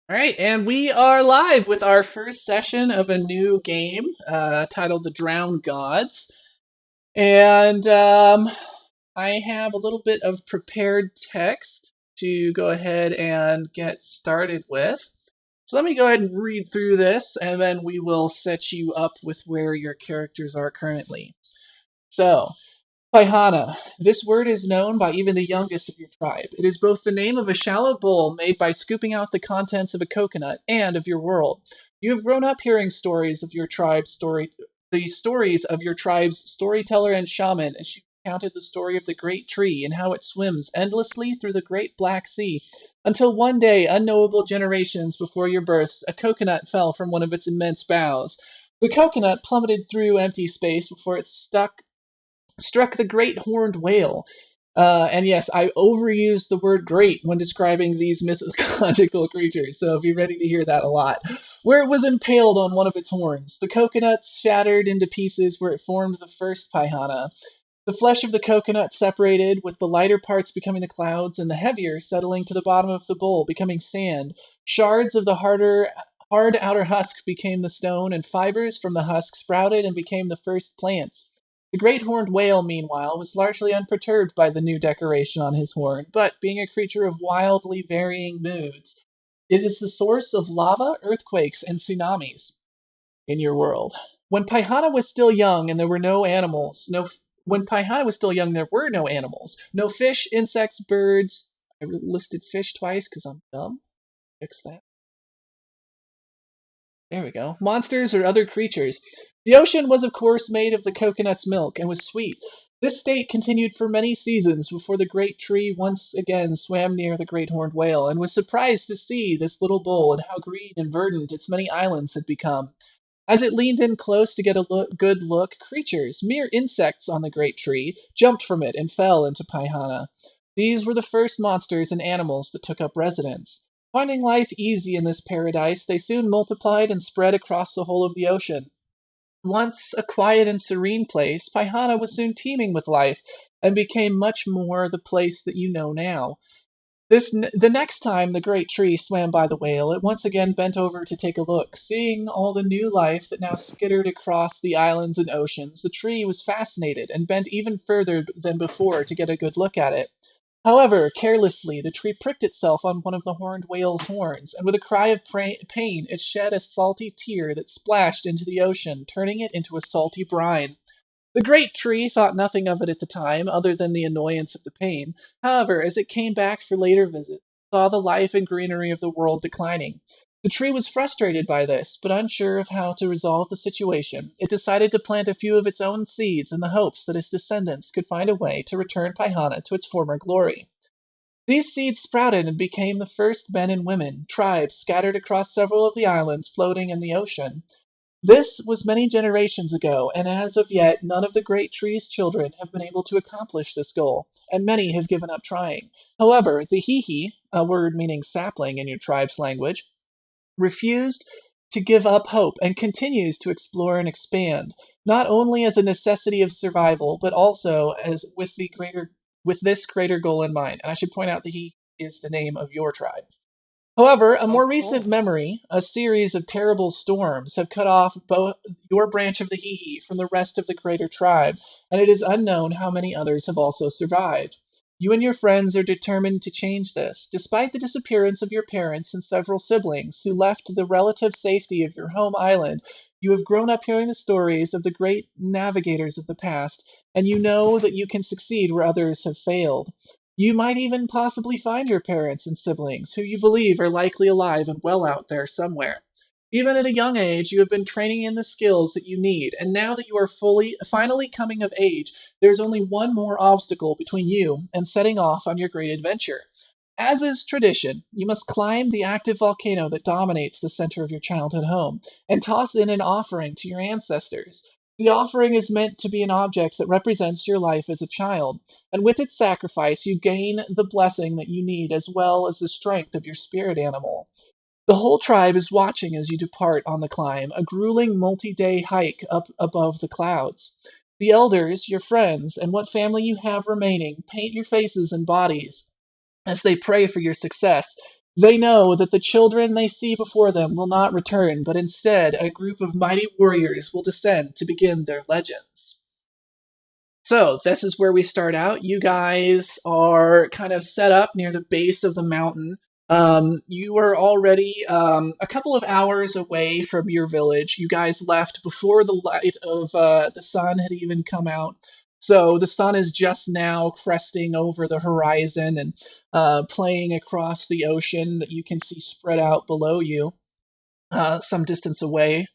All right, and we are live with our first session of a new game titled The Drowned Gods. And I have a little bit of prepared text to go ahead and get started with. So let me go ahead and read through this, and then we will set you up with where your characters are currently. So, Paihana. This word is known by even the youngest of your tribe. It is both the name of a shallow bowl made by scooping out the contents of a coconut and of your world. You have grown up hearing stories of your tribe's story, the stories of your tribe's storyteller and shaman as she recounted the story of the great tree and how it swims endlessly through the great black sea until one day, unknowable generations before your births, a coconut fell from one of its immense boughs. The coconut plummeted through empty space before it struck the great horned whale. And yes, I overused the word great when describing these mythological creatures, so be ready to hear that a lot. Where it was impaled on one of its horns. The coconut shattered into pieces where it formed the first Paihana. The flesh of the coconut separated, with the lighter parts becoming the clouds, and the heavier settling to the bottom of the bowl, becoming sand. Shards of the hard outer husk became the stone, and fibers from the husk sprouted and became the first plants. The great horned whale, meanwhile, was largely unperturbed by the new decoration on his horn, but being a creature of wildly varying moods, it is the source of lava, earthquakes, and tsunamis in your world. When Paihana was still young and there were no animals, no when Paihana was still young, there were no animals, no fish, insects, birds. I listed fish twice because I'm dumb. Fix that. There we go. Monsters or other creatures. The ocean was, of course, made of the coconut's milk and was sweet. This state continued for many seasons before the great tree once again swam near the great horned whale and was surprised to see this little bowl and how green and verdant its many islands had become. As it leaned in close to get a good look, creatures, mere insects on the great tree, jumped from it and fell into Paihana. These were the first monsters and animals that took up residence. Finding life easy in this paradise, they soon multiplied and spread across the whole of the ocean. Once a quiet and serene place, Paihana was soon teeming with life and became much more the place that you know now. The next time the great tree swam by the whale, it once again bent over to take a look. Seeing all the new life that now skittered across the islands and oceans, the tree was fascinated and bent even further than before to get a good look at it. However, carelessly, the tree pricked itself on one of the horned whale's horns, and with a cry of pain, it shed a salty tear that splashed into the ocean, turning it into a salty brine. The great tree thought nothing of it at the time, other than the annoyance of the pain. However, as it came back for later visits, it saw the life and greenery of the world declining. The tree was frustrated by this, but unsure of how to resolve the situation. It decided to plant a few of its own seeds in the hopes that its descendants could find a way to return Paihana to its former glory. These seeds sprouted and became the first men and women, tribes scattered across several of the islands floating in the ocean. This was many generations ago, and as of yet, none of the great tree's children have been able to accomplish this goal, and many have given up trying. However, the hihi, a word meaning sapling in your tribe's language, refused to give up hope and continues to explore and expand, not only as a necessity of survival, but also as with this greater goal in mind. And I should point out that he is the name of your tribe. However, a Oh, more recent cool. memory, a series of terrible storms, have cut off both your branch of the Hihi from the rest of the greater tribe, and it is unknown how many others have also survived. You and your friends are determined to change this, despite the disappearance of your parents and several siblings who left the relative safety of your home island. You have grown up hearing the stories of the great navigators of the past, and you know that you can succeed where others have failed. You might even possibly find your parents and siblings, who you believe are likely alive and well out there somewhere. Even at a young age, you have been training in the skills that you need, and now that you are finally coming of age, there is only one more obstacle between you and setting off on your great adventure. As is tradition, you must climb the active volcano that dominates the center of your childhood home and toss in an offering to your ancestors. The offering is meant to be an object that represents your life as a child, and with its sacrifice, you gain the blessing that you need as well as the strength of your spirit animal. The whole tribe is watching as you depart on the climb, a grueling multi day hike up above the clouds. The elders, your friends, and what family you have remaining paint your faces and bodies as they pray for your success. They know that the children they see before them will not return, but instead a group of mighty warriors will descend to begin their legends. So, this is where we start out. You guys are kind of set up near the base of the mountain. You are already a couple of hours away from your village. You guys left before the light of the sun had even come out. So, the sun is just now cresting over the horizon and playing across the ocean that you can see spread out below you, some distance away,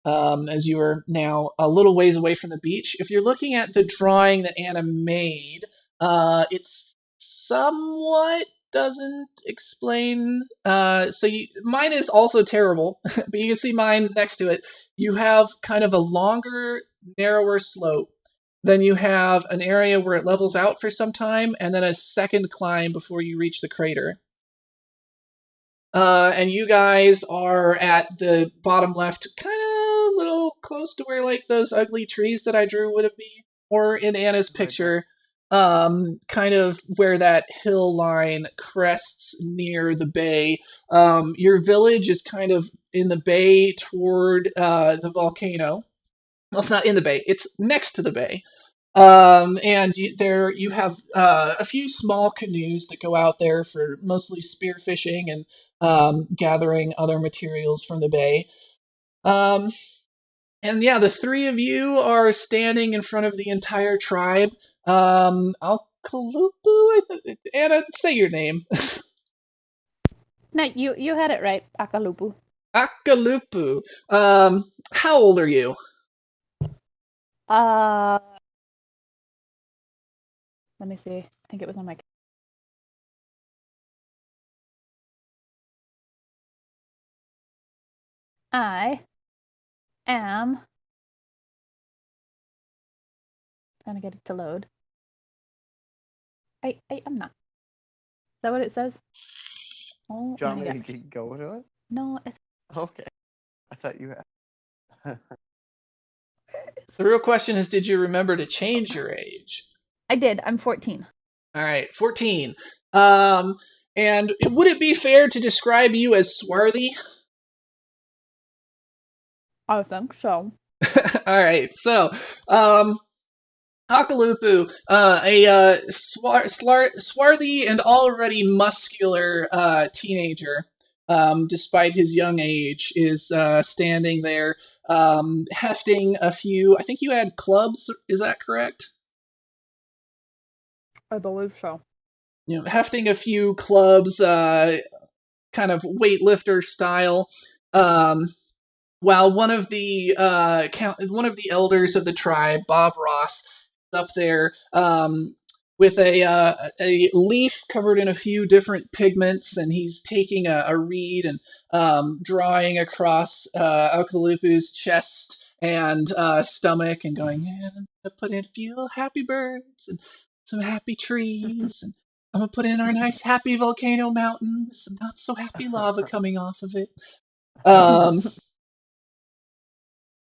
as you are now a little ways away from the beach. If you're looking at the drawing that Anna made, it's somewhat doesn't explain. Mine is also terrible, but you can see mine next to it. You have kind of a longer, narrower slope. Then you have an area where it levels out for some time, and then a second climb before you reach the crater. And you guys are at the bottom left, kind of a little close to where like those ugly trees that I drew would be, or in Anna's picture, kind of where that hill line crests near the bay. Your village is kind of in the bay toward the volcano. Well, it's not in the bay; it's next to the bay. And you have a few small canoes that go out there for mostly spearfishing and gathering other materials from the bay. Um, and yeah, the three of you are standing in front of the entire tribe. Alkalupu, Anna, say your name. No, you had it right, Akalupu. Akalupu. How old are you? Uh, Let me see. I think it was on my. I am trying to get it to load. I'm not. Is that what it says? Oh Do you want my me to gosh. go to it? No, it's. Okay. I thought you had. The real question is, did you remember to change your age? I did. I'm 14. All right, 14. Um, and would it be fair to describe you as swarthy? I think so. All right, so um, Hakalupu, swarthy and already muscular teenager, despite his young age, is standing there, hefting a few. I think you had clubs. Is that correct? I believe so. Hefting a few clubs, kind of weightlifter style. Um, while one of the elders of the tribe, Bob Ross, is up there with a leaf covered in a few different pigments, and he's taking a reed and drawing across Alkalupu's chest and stomach, and going, "Man, I'm gonna put in a few happy birds and some happy trees, and I'm gonna put in our nice happy volcano mountain with some not so happy lava coming off of it." Um,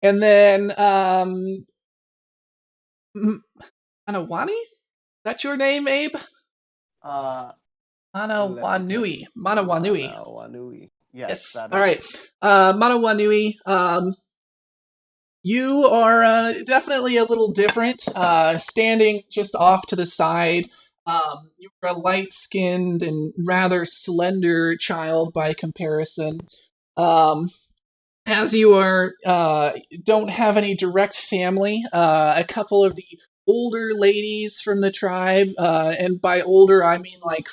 And then Manawani? Is that your name, Abe? uh, Let me tell you. Manawanui. Manawanui. Wanui. Yes, Yes. that All is right. Manawanui. You are definitely a little different. Standing just off to the side. You're a light-skinned and rather slender child by comparison. Um, as you are don't have any direct family, a couple of the older ladies from the tribe, and by older I mean like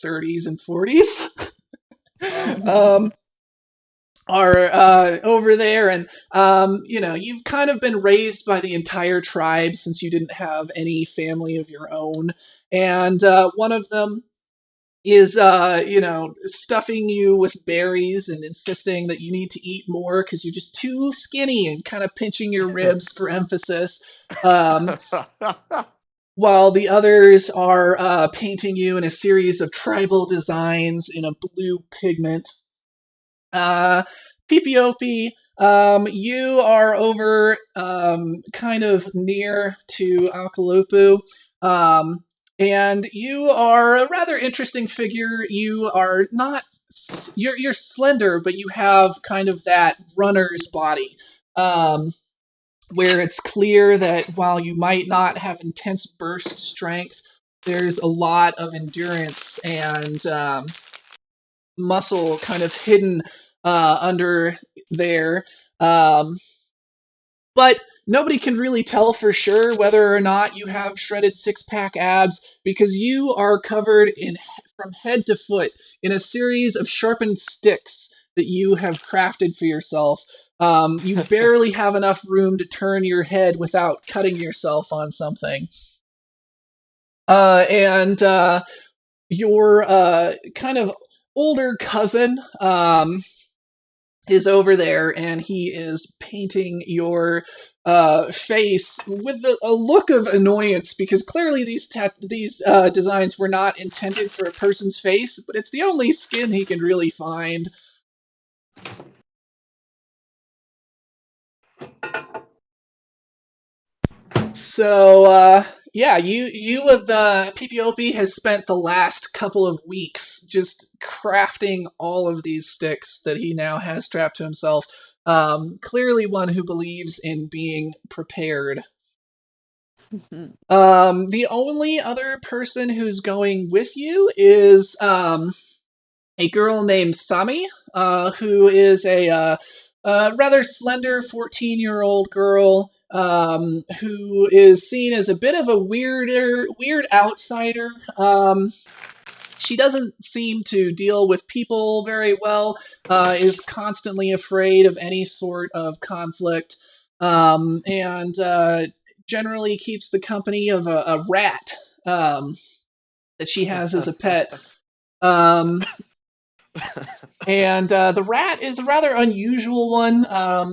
30s and 40s, um, are over there, and you've kind of been raised by the entire tribe since you didn't have any family of your own, and one of them is stuffing you with berries and insisting that you need to eat more because you're just too skinny, and kind of pinching your ribs for emphasis, while the others are painting you in a series of tribal designs in a blue pigment. uh, PPOP, you are over kind of near to Alkalupu. And you are a rather interesting figure. You are not you're slender, but you have kind of that runner's body, where it's clear that while you might not have intense burst strength, there's a lot of endurance and muscle kind of hidden under there. Um, but nobody can really tell for sure whether or not you have shredded six-pack abs because you are covered in from head to foot in a series of sharpened sticks that you have crafted for yourself. You barely have enough room to turn your head without cutting yourself on something. And your kind of older cousin is over there, and he is painting your face with a look of annoyance because clearly these designs were not intended for a person's face, but it's the only skin he can really find. So yeah, you have PPOP has spent the last couple of weeks just crafting all of these sticks that he now has strapped to himself. Clearly, one who believes in being prepared. The only other person who's going with you is a girl named Sami, who is a rather slender 14-year-old girl who is seen as a bit of a weird outsider. She doesn't seem to deal with people very well, is constantly afraid of any sort of conflict, and generally keeps the company of a rat that she has as a pet. And the rat is a rather unusual one.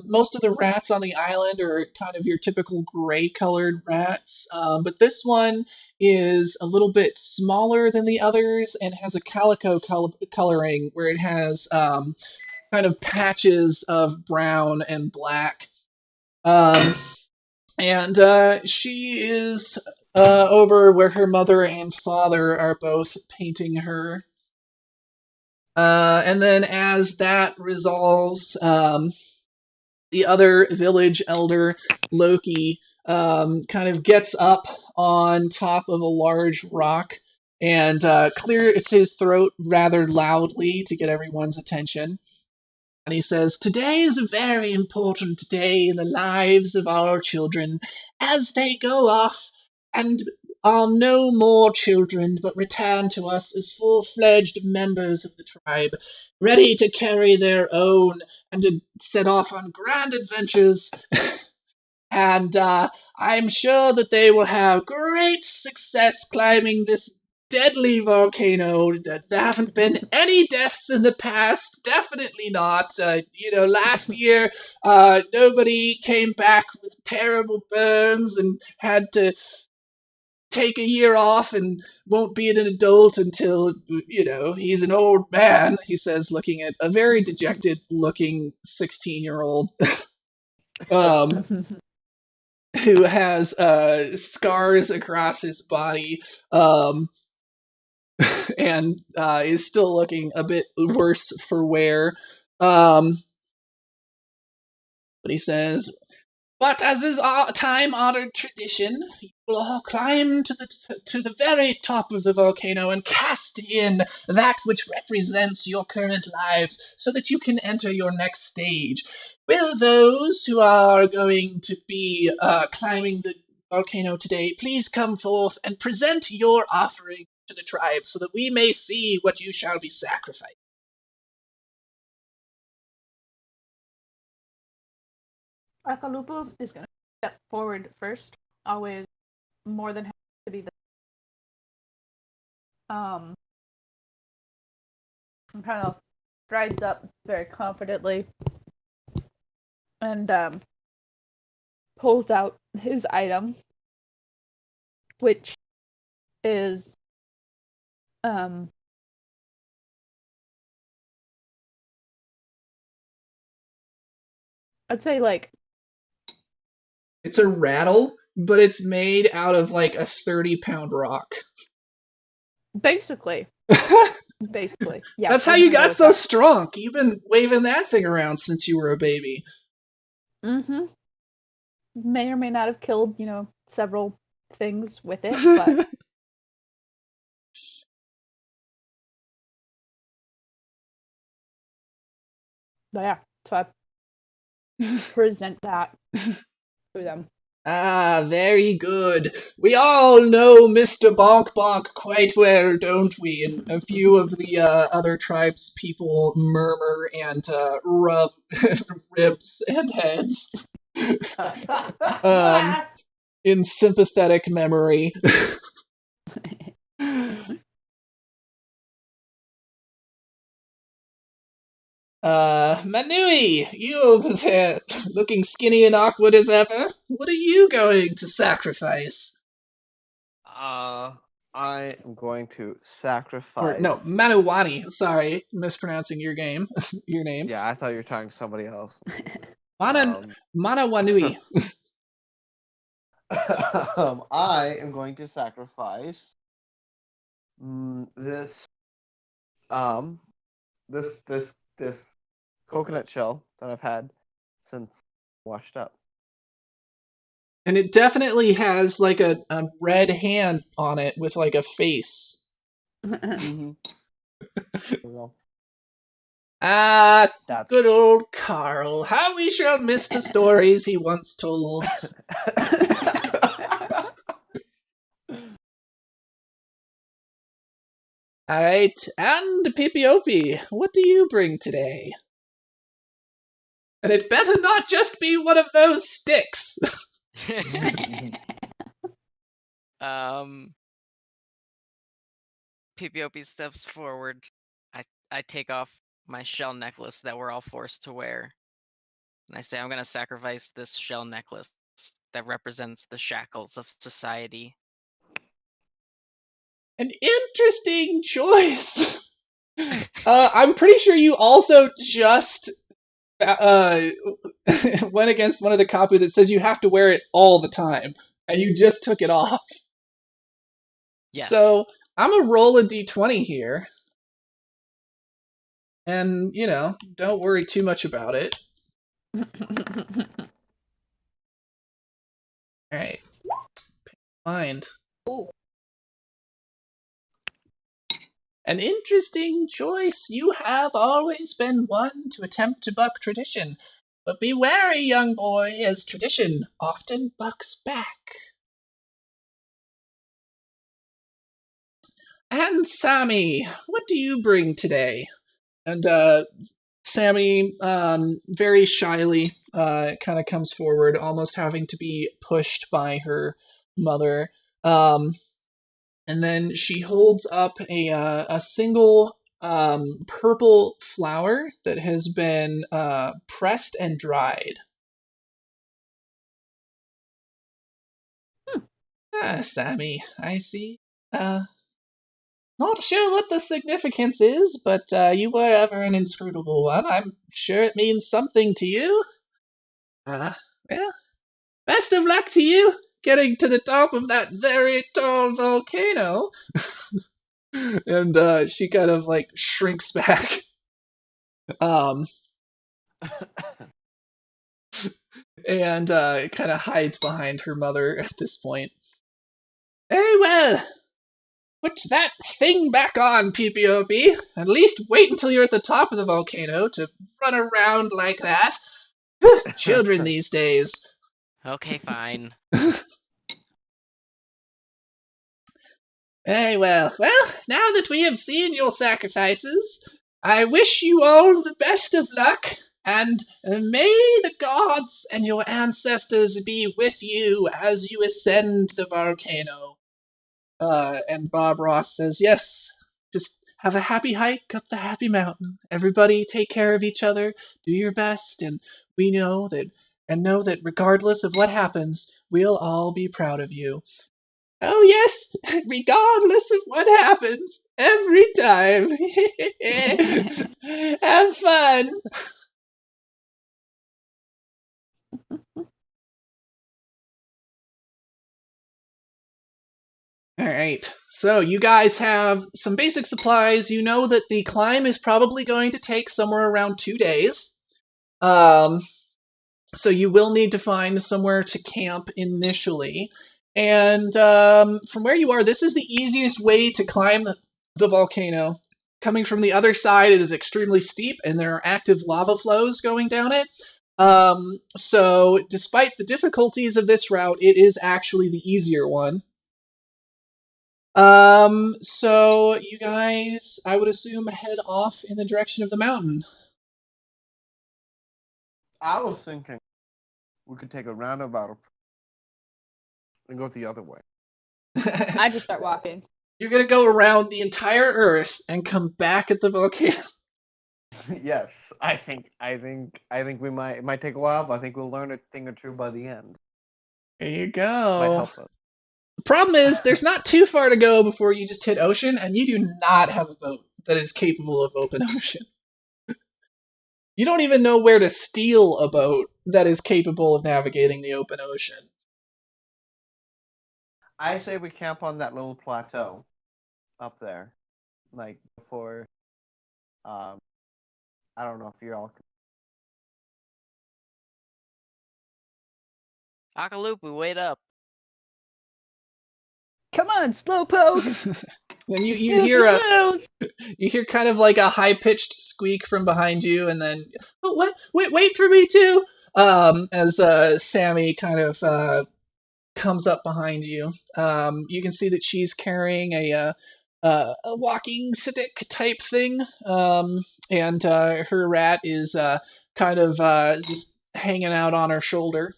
Most of the rats on the island are kind of your typical gray-colored rats, but this one is a little bit smaller than the others and has a calico coloring where it has kind of patches of brown and black. And she is over where her mother and father are both painting her. And then as that resolves, the other village elder, Loki, kind of gets up on top of a large rock and clears his throat rather loudly to get everyone's attention. And he says, "Today is a very important day in the lives of our children as they go off and are no more children but return to us as full-fledged members of the tribe, ready to carry their own and to set off on grand adventures. And I'm sure that they will have great success climbing this deadly volcano. There haven't been any deaths in the past, definitely not. Last year, nobody came back with terrible burns and had to take a year off and won't be an adult until, he's an old man," he says, looking at a very dejected looking 16-year-old. Who has scars across his body, and is still looking a bit worse for wear. But he says, "But as is our time-honored tradition, you will all climb to the very top of the volcano and cast in that which represents your current lives, so that you can enter your next stage. Will those who are going to be climbing the volcano today please come forth and present your offering to the tribe, so that we may see what you shall be sacrificed?" Akalupu is going to step forward first, always more than happy to be the and kind of strides up very confidently and pulls out his item, which is I'd say like It's a rattle, but it's made out of like a 30-pound rock. Basically. Basically. Yeah. That's how you got so strong. You've been waving that thing around since you were a baby. Mm-hmm. May or may not have killed, several things with it, but yeah, so I present that to them. Ah, very good. We all know Mr. Bonk Bonk quite well, don't we? And a few of the other tribes people murmur and rub ribs and heads in sympathetic memory. Manui, you over there, looking skinny and awkward as ever. What are you going to sacrifice? I am going to Or sacrifice. no, Manuwani. Sorry, mispronouncing your name. Your name. Yeah, I thought you were talking to somebody else. Manawanui. I am going to sacrifice this this coconut shell that I've had since washed up. And it definitely has like a red hand on it with like a face. Ah, good old Carl. How we shall miss the stories he once told. Alright, and Pipiopi, what do you bring today? And it better not just be one of those sticks. Pipiopi steps forward. I take off my shell necklace that we're all forced to wear. And I say, I'm gonna sacrifice this shell necklace that represents the shackles of society. An interesting choice. I'm pretty sure you also just went against one of the copies that says you have to wear it all the time, and you just took it off. Yes. So I'm gonna roll a d20 here, and don't worry too much about it. All right. Mind. Ooh. An interesting choice. You have always been one to attempt to buck tradition. But be wary, young boy, as tradition often bucks back. And Sammy, what do you bring today? And Sammy, very shyly, kind of comes forward, almost having to be pushed by her mother. And then she holds up a single purple flower that has been pressed and dried. Ah, Sammy, I see. Not sure what the significance is, but you were ever an inscrutable one. I'm sure it means something to you. Well, best of luck to you, getting to the top of that very tall volcano. And she kind of like shrinks back. And kind of hides behind her mother at this point. Very well. Put that thing back on, PPOP. At least wait until you're at the top of the volcano to run around like that. Children these days. Okay, fine. Very well. Well, now that we have seen your sacrifices, I wish you all the best of luck, and may the gods and your ancestors be with you as you ascend the volcano. And Bob Ross says, yes, just have a happy hike up the happy mountain. Everybody take care of each other, do your best, and we know that regardless of what happens, we'll all be proud of you. Oh yes, regardless of what happens, every time. Have fun. Alright. right. So you guys have some basic supplies. You know that the climb is probably going to take somewhere around 2 days. So you will need to find somewhere to camp initially. And from where you are, this is the easiest way to climb the volcano. Coming from the other side, it is extremely steep, and there are active lava flows going down it. So despite the difficulties of this route, it is actually the easier one. So you guys, I would assume, head off in the direction of the mountain. I was thinking we could take a roundabout and go the other way. I just start walking. You're gonna go around the entire Earth and come back at the volcano. Yes, I think we might. It might take a while, but I think we'll learn a thing or two by the end. There you Might go. help us. The problem is, there's not too far to go before you just hit ocean, and you do not have a boat that is capable of open ocean. You don't even know where to steal a boat that is capable of navigating the open ocean. I say we camp on that little plateau up there, like before. I don't know if you're all. Akalupu, wait up. Come on, slowpokes! Then you Snooze hear and a lose! you hear kind of like a high pitched squeak from behind you, and then oh what wait for me too. As Sammy kind of comes up behind you. You can see that she's carrying a walking stick type thing, and her rat is kind of just hanging out on her shoulder.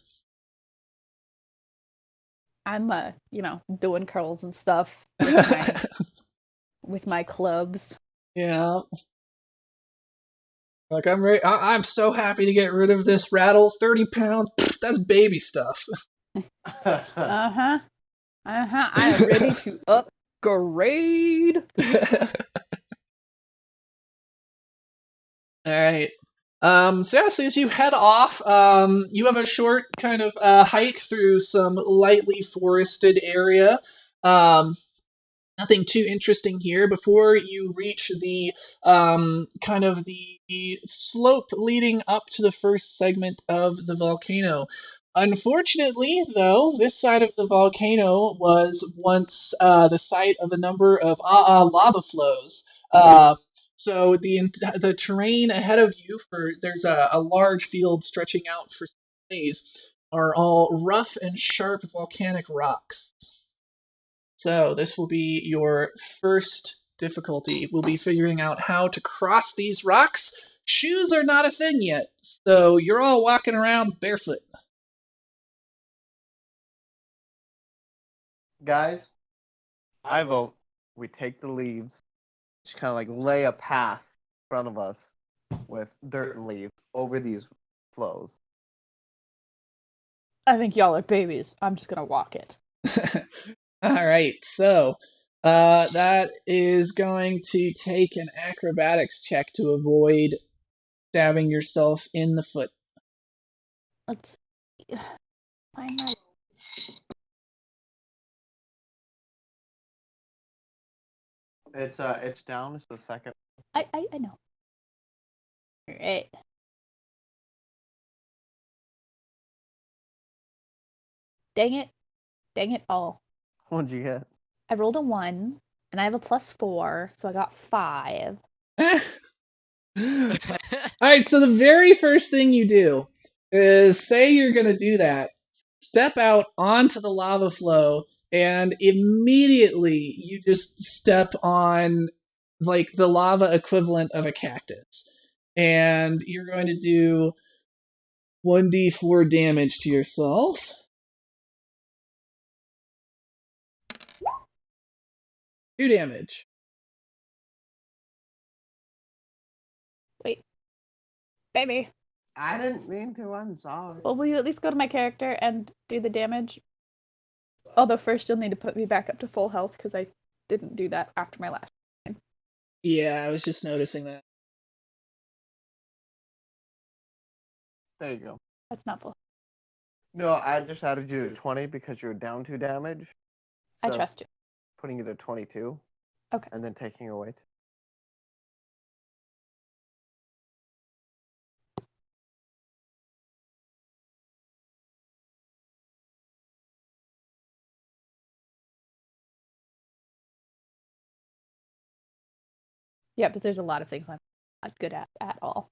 I'm, doing curls and stuff with my clubs. Yeah. Like I'm so happy to get rid of this rattle. 30 pounds. That's baby stuff. Uh-huh. I am ready to upgrade. All right. So yeah, so as you head off, you have a short kind of hike through some lightly forested area. Nothing too interesting here before you reach the kind of the slope leading up to the first segment of the volcano. Unfortunately, though, this side of the volcano was once the site of a number of lava flows. So the terrain ahead of you, there's a large field stretching out for days, are all rough and sharp volcanic rocks. So this will be your first difficulty. We'll be figuring out how to cross these rocks. Shoes are not a thing yet, so you're all walking around barefoot. Guys, I vote we take the leaves, just kind of like lay a path in front of us with dirt and leaves over these flows. I think y'all are babies. I'm just gonna walk it. All right, so that is going to take an acrobatics check to avoid stabbing yourself in the foot. Let's find my. It's down. It's the second. I know. Alright. Dang it. Dang it all. What'd you get? I rolled a 1, and I have a +4, so I got 5. Alright, so the very first thing you do is say you're going to do that. Step out onto the lava flow, and immediately you just step on like the lava equivalent of a cactus. And you're going to do 1d4 damage to yourself. Two damage. Wait. Baby. I didn't mean to. I'm sorry. Well, will you at least go to my character and do the damage? Although first you'll need to put me back up to full health, because I didn't do that after my last time. Yeah, I was just noticing that. There you go. That's not full. No, I just added you to 20 because you're down 2 damage. I trust you. putting it at 22. Okay. And then taking away. Yeah, but there's a lot of things I'm not good at all.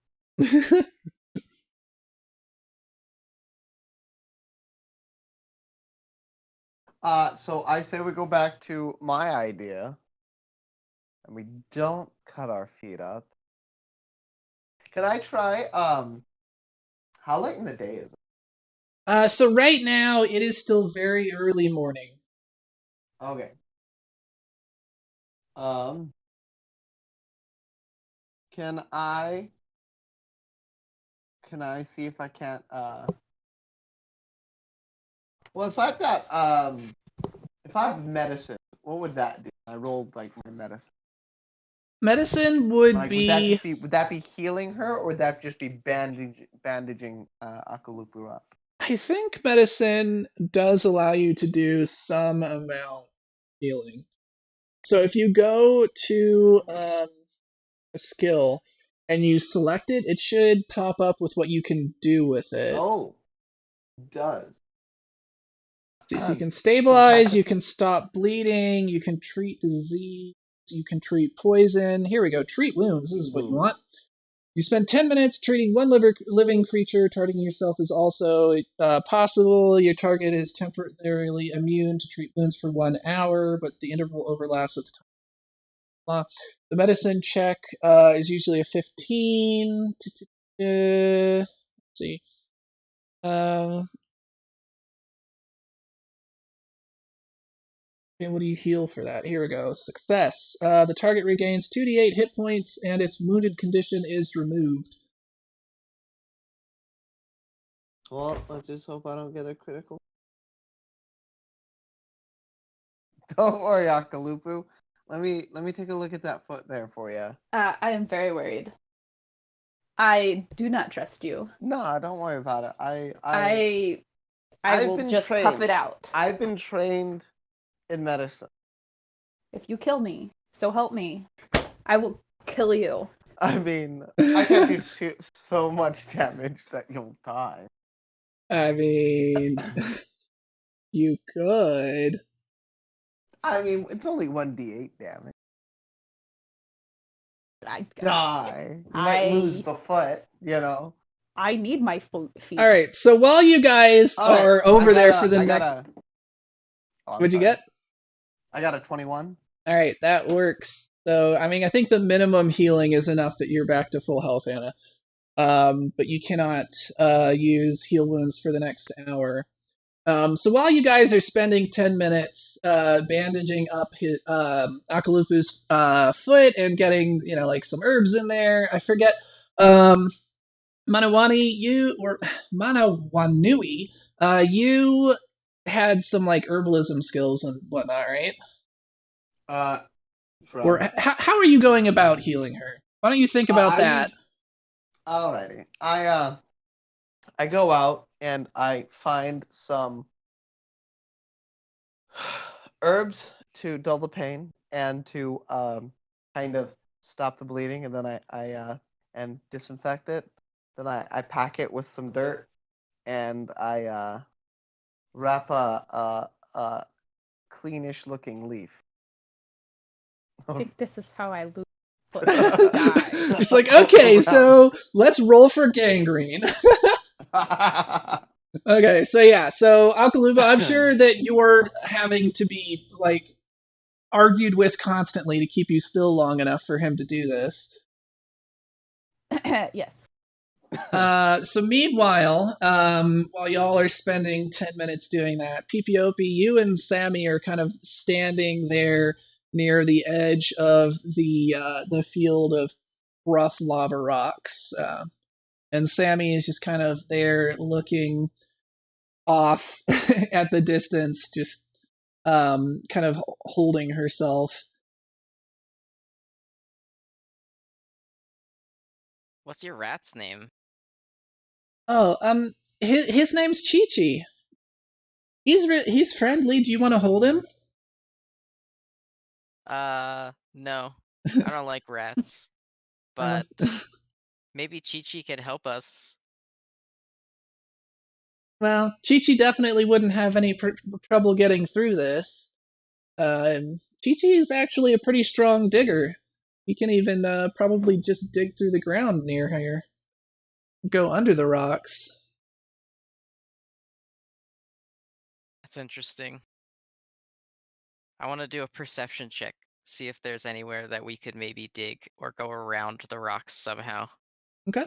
So I say we go back to my idea, and we don't cut our feet up. Can I try? How late in the day is it? So right now it is still very early morning. Okay. Can I see if I can't well, if I've got if I have medicine, what would that do? I rolled like my medicine. Medicine would Like be. would that be healing her, or would that just be bandaging Akalupu up? I think medicine does allow you to do some amount of healing. So if you go to a skill and you select it, it should pop up with what you can do with it. Oh, it does. So you can stabilize, you can stop bleeding, you can treat disease, you can treat poison. Here we go, treat wounds. This is what you want. You spend 10 minutes treating one living creature. Targeting yourself is also possible. Your target is temporarily immune to treat wounds for 1 hour, but the interval overlaps with time. The medicine check is usually a 15. Let's see. And what do you heal for that? Here we go. Success. The target regains 2d8 hit points, and its wounded condition is removed. Well, let's just hope I don't get a critical. Don't worry, Akalupu. Let me take a look at that foot there for you. I am very worried. I do not trust you. No, don't worry about it. I I've will been just tough trained. it out. I've been trained in medicine. If you kill me, so help me, I will kill you. I mean, I can't do so much damage that you'll die. I mean, you could. I mean, it's only 1d8 damage. I Die. You might lose the foot, you know. I need my feet. All right. So while you guys are over there for the next, what'd you get? I got a 21. All right, that works. So I mean, I think the minimum healing is enough that you're back to full health, Anna. But you cannot use heal wounds for the next hour. So while you guys are spending 10 minutes bandaging up his Akalupu's foot and getting, like some herbs in there, I forget. Manawanui, you had some like herbalism skills and whatnot, right? Or how are you going about healing her? Why don't you think about that? Alrighty. I go out and I find some herbs to dull the pain and to kind of stop the bleeding, and then I and disinfect it. Then I pack it with some dirt, and I wrap a cleanish looking leaf. I think this is how I lose foot. Die. It's like, okay, so let's roll for gangrene. Okay, so Akaluba, I'm sure that you're having to be like argued with constantly to keep you still long enough for him to do this. Yes. So meanwhile, while y'all are spending 10 minutes doing that, PPOP, you and Sammy are kind of standing there near the edge of the field of rough lava rocks. And Sammy is just kind of there looking off at the distance, just kind of holding herself. What's your rat's name? Oh, his name's Chi-Chi. He's friendly. Do you want to hold him? No. I don't like rats. But maybe Chi-Chi could help us. Well, Chi-Chi definitely wouldn't have any trouble getting through this. Chi-Chi is actually a pretty strong digger. He can even probably just dig through the ground near here. Go under the rocks. That's interesting. I want to do a perception check. See if there's anywhere that we could maybe dig or go around the rocks somehow. Okay.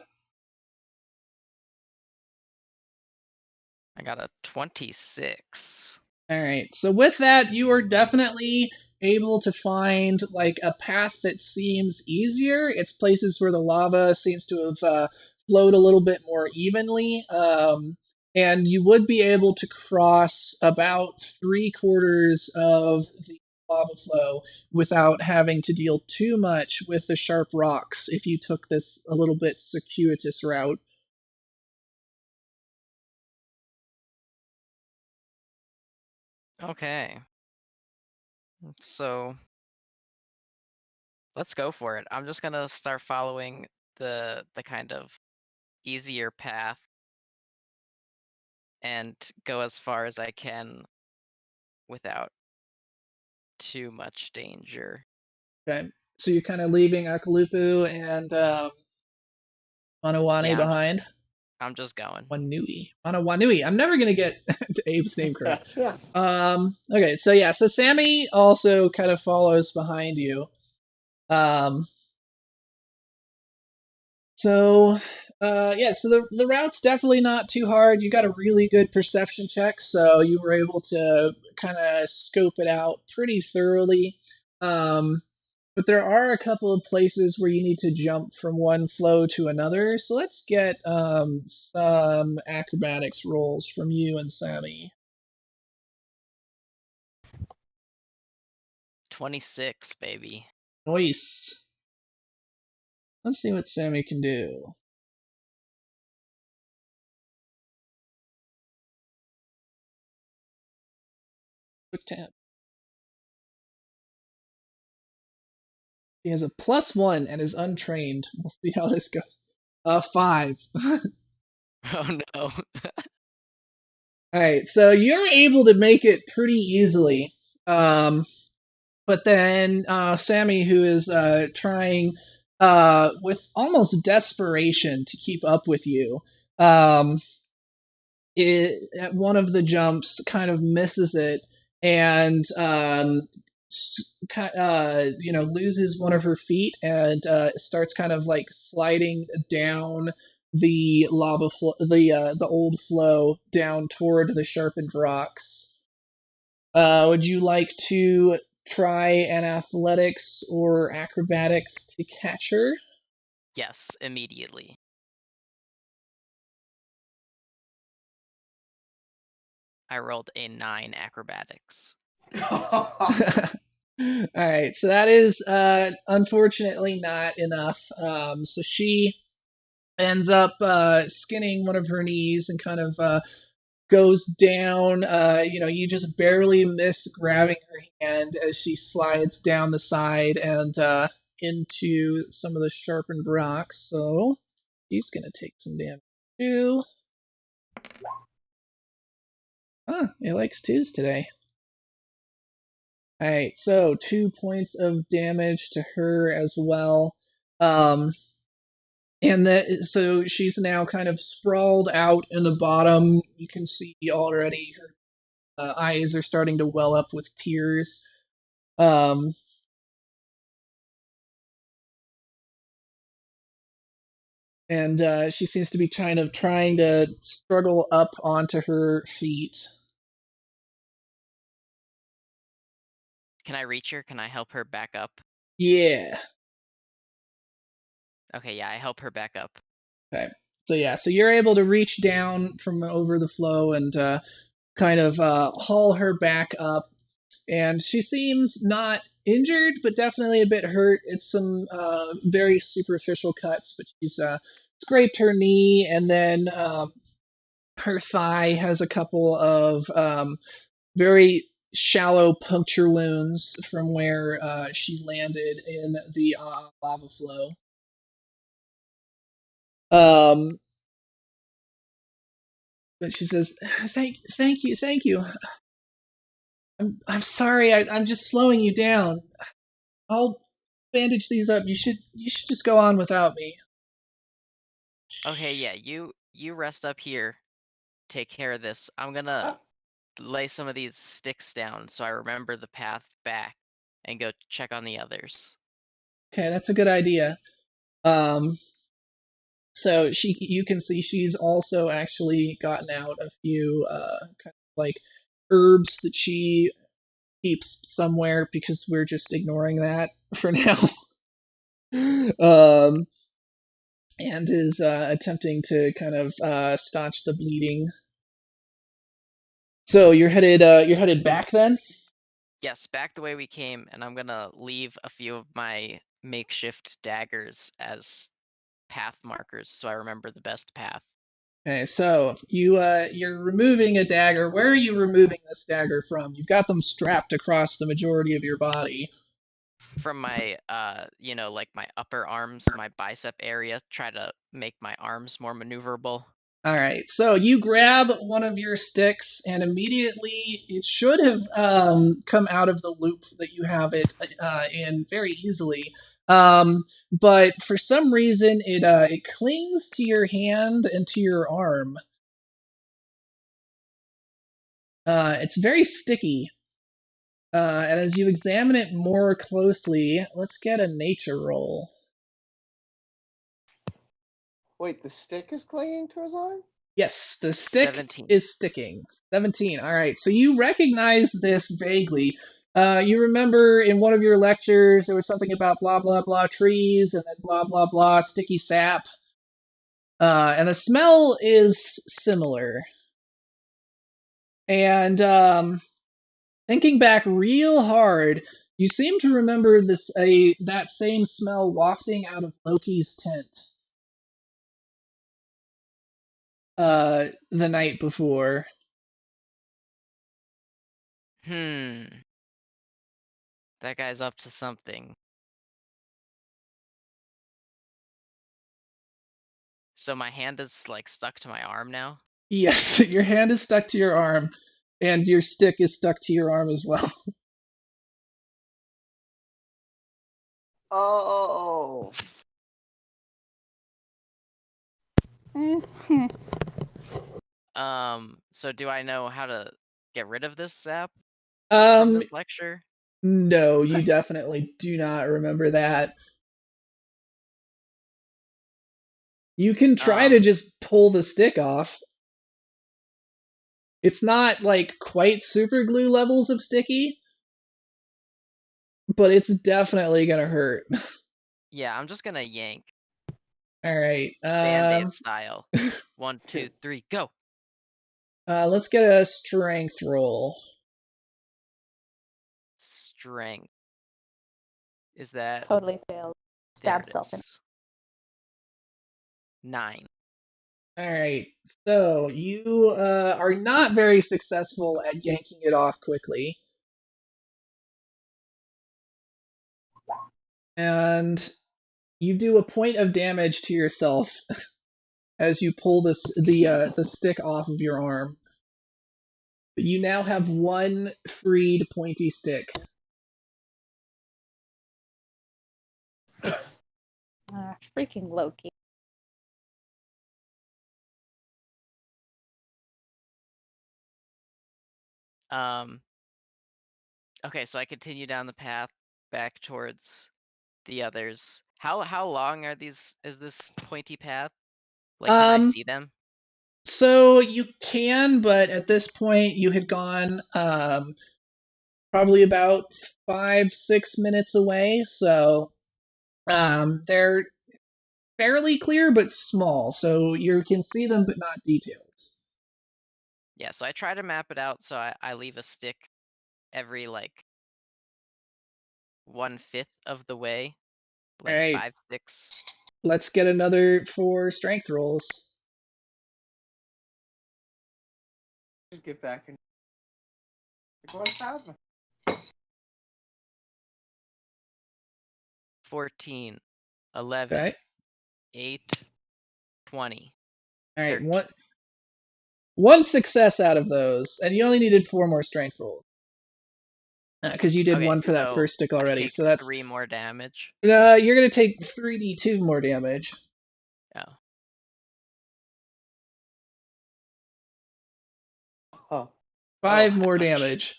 I got a 26. Alright, so with that, you are definitely able to find like a path that seems easier. It's places where the lava seems to have flowed a little bit more evenly. And you would be able to cross about 3/4 of the lava flow without having to deal too much with the sharp rocks if you took this a little bit circuitous route. Okay. So let's go for it. I'm just gonna start following the kind of easier path and go as far as I can without too much danger. Okay, so you're kind of leaving Akalupu and Manawane Yeah, behind. I'm just going. Wanui. Manawanui. I'm never gonna get to Abe's name correct. Okay, so yeah, so Sammy also kind of follows behind you. So yeah, so the route's definitely not too hard. You got a really good perception check, so you were able to kind of scope it out pretty thoroughly. But there are a couple of places where you need to jump from one flow to another. So let's get some acrobatics rolls from you and Sammy. 26, baby. Nice. Let's see what Sammy can do. Quick tap. He has a +1 and is untrained. We'll see how this goes. 5. Oh no. Alright, so you're able to make it pretty easily. But then Sammy, who is trying with almost desperation to keep up with you, at one of the jumps kind of misses it and loses one of her feet and starts kind of like sliding down the lava the old flow down toward the sharpened rocks. Would you like to try an athletics or acrobatics to catch her? Yes, immediately. I rolled a 9 acrobatics. Alright, so that is unfortunately not enough. So she ends up skinning one of her knees and kind of goes down. You just barely miss grabbing her hand as she slides down the side and into some of the sharpened rocks. So she's going to take some damage too. It likes twos today. Alright, so 2 points of damage to her as well. So she's now kind of sprawled out in the bottom. You can see already her eyes are starting to well up with tears. And she seems to be trying to struggle up onto her feet. Can I reach her? Can I help her back up? Yeah. Okay, yeah, I help her back up. Okay. So yeah, so you're able to reach down from over the flow and kind of haul her back up. And she seems not injured, but definitely a bit hurt. It's some very superficial cuts, but she's scraped her knee, and then her thigh has a couple of very shallow puncture wounds from where she landed in the lava flow. But she says, "Thank you. I'm sorry. I'm just slowing you down. I'll bandage these up. You should just go on without me." Okay, yeah, you rest up here. Take care of this. I'm gonna lay some of these sticks down so I remember the path back and go check on the others. Okay, that's a good idea. So you can see she's also actually gotten out a few kind of like herbs that she keeps somewhere because we're just ignoring that for now. And is attempting to kind of staunch the bleeding. So you're headed back then? Yes, back the way we came, and I'm gonna leave a few of my makeshift daggers as path markers so I remember the best path. Okay, so you're removing a dagger. Where are you removing this dagger from? You've got them strapped across the majority of your body. From my like my upper arms, my bicep area, try to make my arms more maneuverable. All right, so you grab one of your sticks, and immediately it should have come out of the loop that you have it in very easily. But for some reason, it clings to your hand and to your arm. It's very sticky. And as you examine it more closely, let's get a nature roll. Wait, the stick is clinging to his arm? Yes, the stick 17. is sticking. 17. All right, so you recognize this vaguely. You remember in one of your lectures there was something about blah blah blah trees and then blah blah blah sticky sap. And the smell is similar. And thinking back real hard, you seem to remember that same smell wafting out of Loki's tent the night before. That guy's up to something. So my hand is like stuck to my arm now? Yes, your hand is stuck to your arm, and your stick is stuck to your arm as well. Oh. So do I know how to get rid of this sap from Um, this lecture? no, you definitely do not remember that. You can try to just pull the stick off. It's not like quite super glue levels of sticky, but it's definitely gonna hurt. Yeah, I'm just gonna yank. All right. Band-Aid style. 1, 2, 3, go! Let's get a strength roll. Strength. Is that... Totally failed. There Stab it self in. is. 9. All right. So you are not very successful at yanking it off quickly. And you do a point of damage to yourself as you pull the stick off of your arm. But you now have one freed pointy stick. Freaking Loki. Okay, so I continue down the path back towards the others. How long are these? Is this pointy path? Like, can I see them? So you can, but at this point you had gone probably about 5-6 minutes away. So they're fairly clear but small, so you can see them but not details. Yeah, so I try to map it out, so I leave a stick every, like, 1/5 of the way. Like, All right. 5 sticks. Let's get another 4 strength rolls. Just get back and What's happening? 14, 11, Okay. 8, 20. All right. 13. One success out of those, and you only needed 4 more strength rolls because you did Okay, one for that so first stick I already. take So that's 3 more damage. you're gonna take 3d2 more damage. Oh. Oh. 5 Oh, more ouch. damage.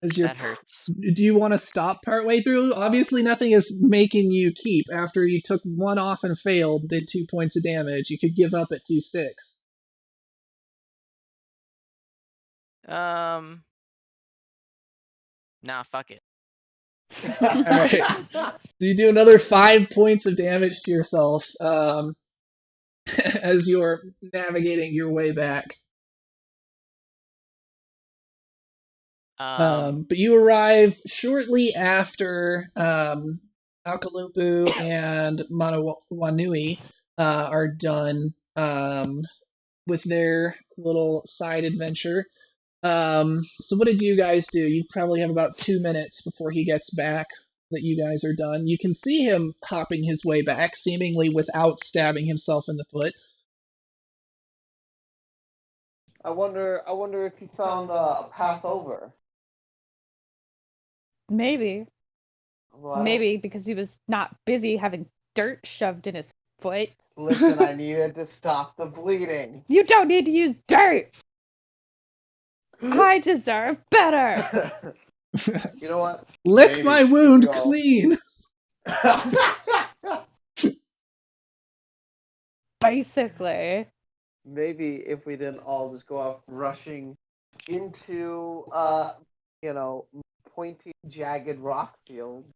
That hurts. Do you want to stop partway through? Obviously, nothing is making you keep. After you took 1 off and failed, did 2 points of damage. You could give up at 2 sticks. Nah, fuck it. Alright. So you do another 5 points of damage to yourself as you're navigating your way back. But you arrive shortly after Alkalupu and Manawanui are done with their little side adventure. So what did you guys do? You probably have about 2 minutes before he gets back that you guys are done. You can see him hopping his way back, seemingly without stabbing himself in the foot. I wonder if he found a path over. Maybe. Well, Maybe because he was not busy having dirt shoved in his foot. Listen, I needed to stop the bleeding. You don't need to use dirt! I deserve better! You know what? Lick Maybe my wound if we all- clean! Basically. Maybe if we didn't all just go off rushing into, pointy, jagged rock field,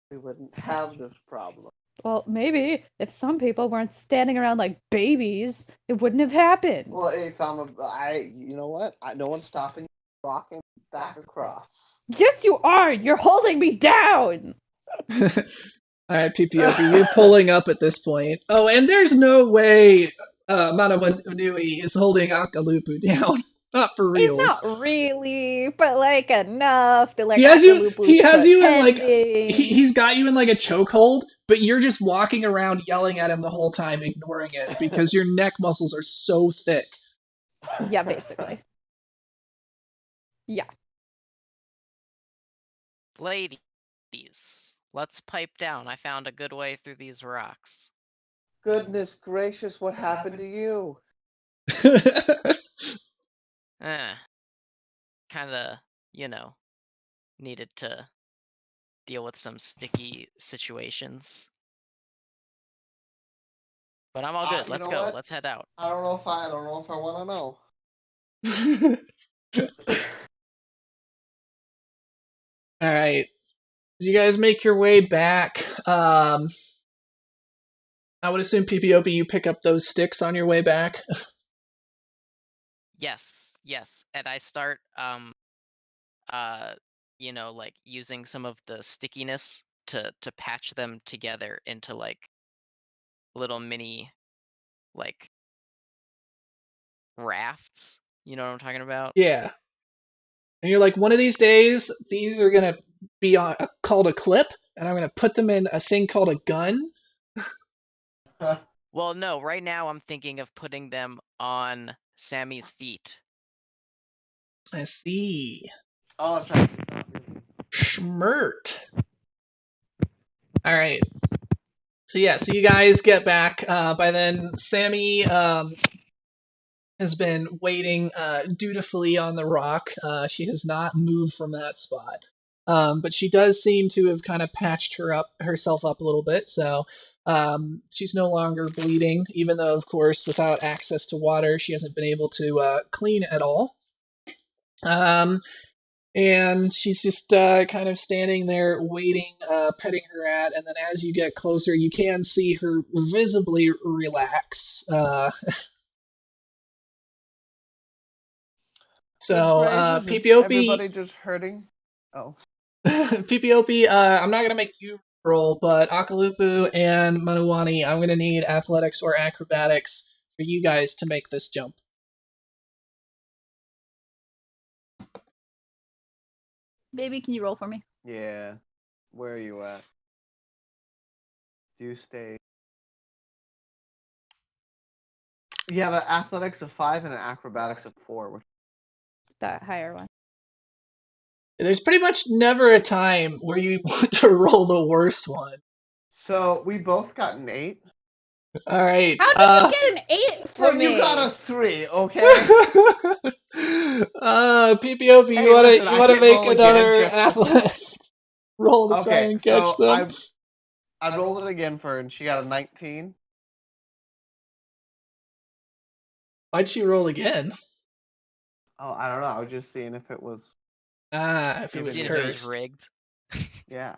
we wouldn't have this problem. Well, maybe if some people weren't standing around like babies, it wouldn't have happened. Well, if you know what? No one's stopping you walking back across. Yes, you are! You're holding me down! Alright, PPOP, you're pulling up at this point. Oh, and there's no way Manawanui is holding Akalupu down. Not for It's reals. not really, but like enough that like He has you in like pretending. he's got you in like a chokehold, but you're just walking around yelling at him the whole time, ignoring it because your neck muscles are so thick. Yeah, basically. Yeah. Ladies, let's pipe down. I found a good way through these rocks. Goodness gracious, what happened to you? Kinda, needed to deal with some sticky situations. But I'm all good. You Let's know go. what? Let's head out. I don't know if I want to know. Alright. As you guys make your way back, I would assume PPOP you pick up those sticks on your way back. Yes, and I start like using some of the stickiness to patch them together into like little mini like rafts. You know what I'm talking about? Yeah. And you're like, one of these days, these are gonna be called a clip, and I'm gonna put them in a thing called a gun. Well, no, right now I'm thinking of putting them on Sammy's feet. I see. Oh, that's right. Schmert. Alright. So yeah, so you guys get back. By then, Sammy has been waiting dutifully on the rock. She has not moved from that spot. But she does seem to have kind of patched herself up a little bit, so she's no longer bleeding, even though, of course, without access to water, she hasn't been able to clean at all. And she's just kind of standing there waiting, petting her rat, and then as you get closer, you can see her visibly relax. So, PPOP... Everybody just hurting? Oh. PPOP, I'm not going to make you roll, but Akalupu and Manuwani, I'm going to need athletics or acrobatics for you guys to make this jump. Baby, can you roll for me? Yeah. Where are you at? Do you stay? You have an athletics of 5 and an acrobatics of 4. That higher one. There's pretty much never a time where you want to roll the worst one. So we both got an 8. All right. How did you get an 8 from Well, me? you got a 3, okay? PPOP, Hey, you listen, I wanna can make roll again another just to athletics roll to try Okay, and catch so them? I rolled it again for her, and she got a 19. Why'd she roll again? Oh, I don't know. I was just seeing if it was. If it Even was Seeing if if it was cursed. rigged. Yeah.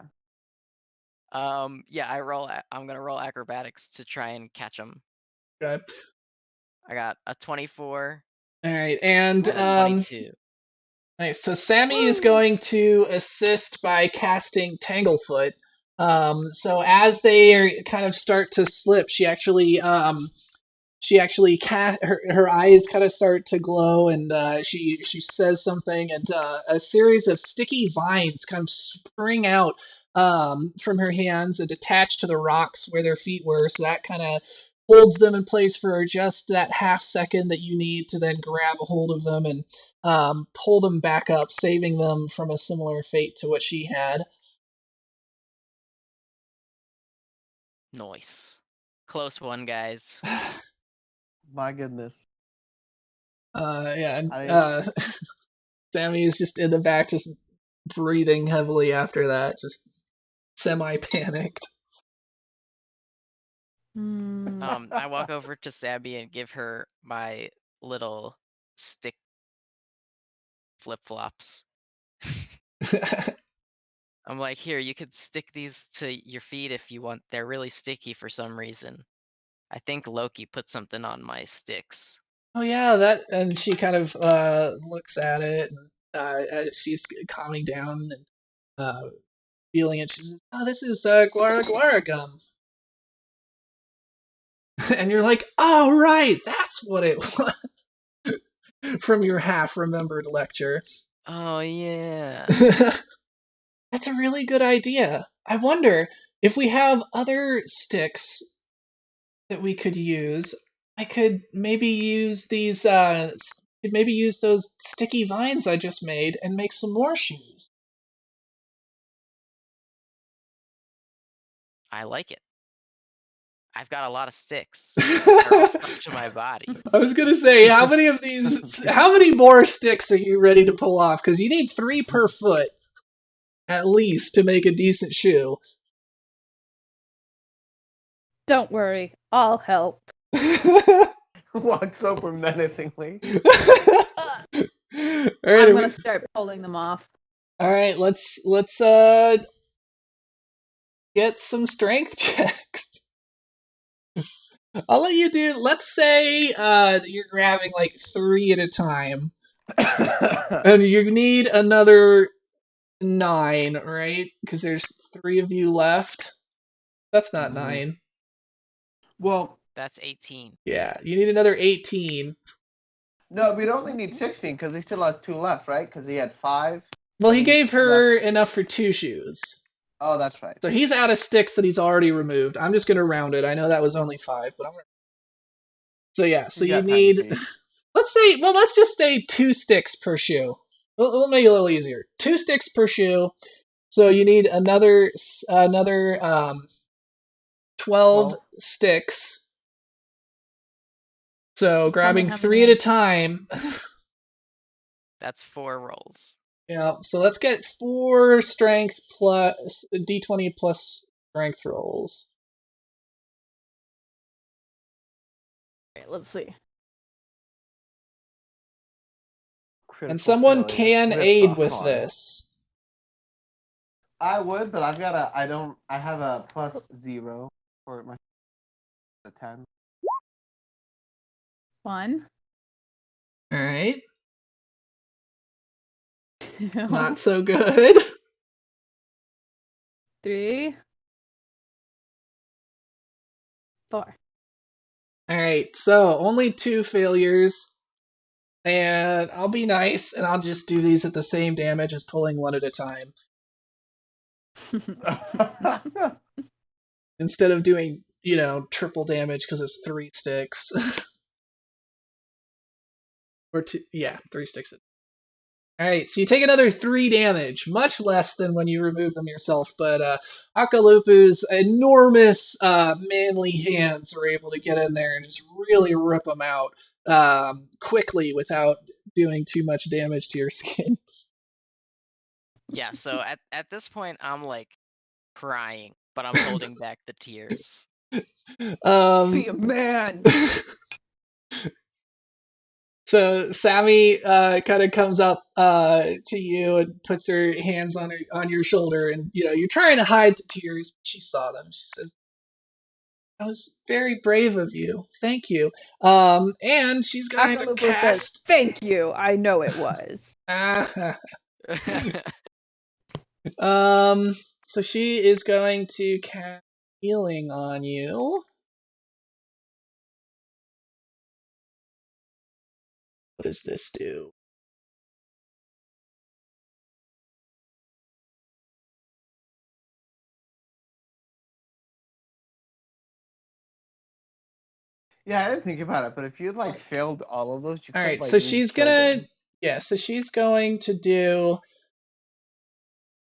Yeah, I'm gonna roll acrobatics to try and catch them. Okay. I got a 24 All right, and and a 22. nice. So Sammy is going to assist by casting Tanglefoot. So as they kind of start to slip, her eyes kind of start to glow, and she says something, and a series of sticky vines kind of spring out from her hands and attach to the rocks where their feet were. So that kind of holds them in place for just that half second that you need to then grab a hold of them and pull them back up, saving them from a similar fate to what she had. Nice. Close one, guys. My goodness. Yeah, and I Sammy is just in the back, just breathing heavily after that, just semi-panicked. I walk over to Sabby and give her my little stick flip-flops. I'm like, here, you could stick these to your feet if you want. They're really sticky for some reason. I think Loki put something on my sticks. Oh yeah, that, and she kind of looks at it, and as she's calming down and feeling it, she says, "Oh, this is guara guara gum," and you're like, "Oh right, that's what it was." From your half-remembered lecture. Oh yeah. That's a really good idea. I wonder if we have other sticks that we could use. I could maybe use those sticky vines I just made and make some more shoes. I like it. I've got a lot of sticks. They're all I stuck to my body. was gonna say, how many more sticks are you ready to pull off? Because you need 3 per foot, at least, to make a decent shoe. Don't worry, I'll help. walks over menacingly. All I'm gonna start pulling them off. right, let's get some strength checks. I'll let you do. Let's say that you're grabbing like 3 at a time, and you need another 9, right? Because there's 3 of you left. That's not Mhm. 9. Well, That's 18. Yeah, you need another 18. no, we'd only need 16 because he still has 2 left, right? Because he had 5. Well, and he he gave her left. enough for 2 shoes. Oh, that's right. So he's out of sticks that he's already removed. I'm just gonna round it. I know that was only 5, but I'm gonna. So yeah, so You you got time to need. see. Let's just say 2 sticks per shoe. We'll make it a little easier. 2 sticks per shoe. So you need another 12 12. sticks. So Just tell me grabbing how 3 many at a I- time. That's 4 rolls. Yeah. So let's get 4 strength plus d20 plus strength rolls. Alright, let's see. Critical And someone failure. can Rips aid off with card. this. I would, but I have a +0 for my 10. 1. All right. Not so good. 3. 4. All right. So only 2 failures. And I'll be nice, and I'll just do these at the same damage as pulling one at a time. Instead of doing, triple damage because it's 3 sticks. Or 2, yeah, 3 sticks. Alright, so you take another 3 damage, much less than when you remove them yourself, but Akalupu's enormous manly hands are able to get in there and just really rip them out quickly without doing too much damage to your skin. Yeah, so at this point, I'm like crying, but I'm holding back the tears. Be a man. So Sammy kind of comes up to you and puts her hands on your shoulder, and you're trying to hide the tears. She saw them. She says, "That was very brave of you. Thank you." And she's going to Akalupo says, cast. "Thank you. I know it was." So she is going to cast healing on you. What does this do? Yeah, I didn't think about it, but if you had failed all of those, you All could right, so she's re-kill gonna, them. so she's going to do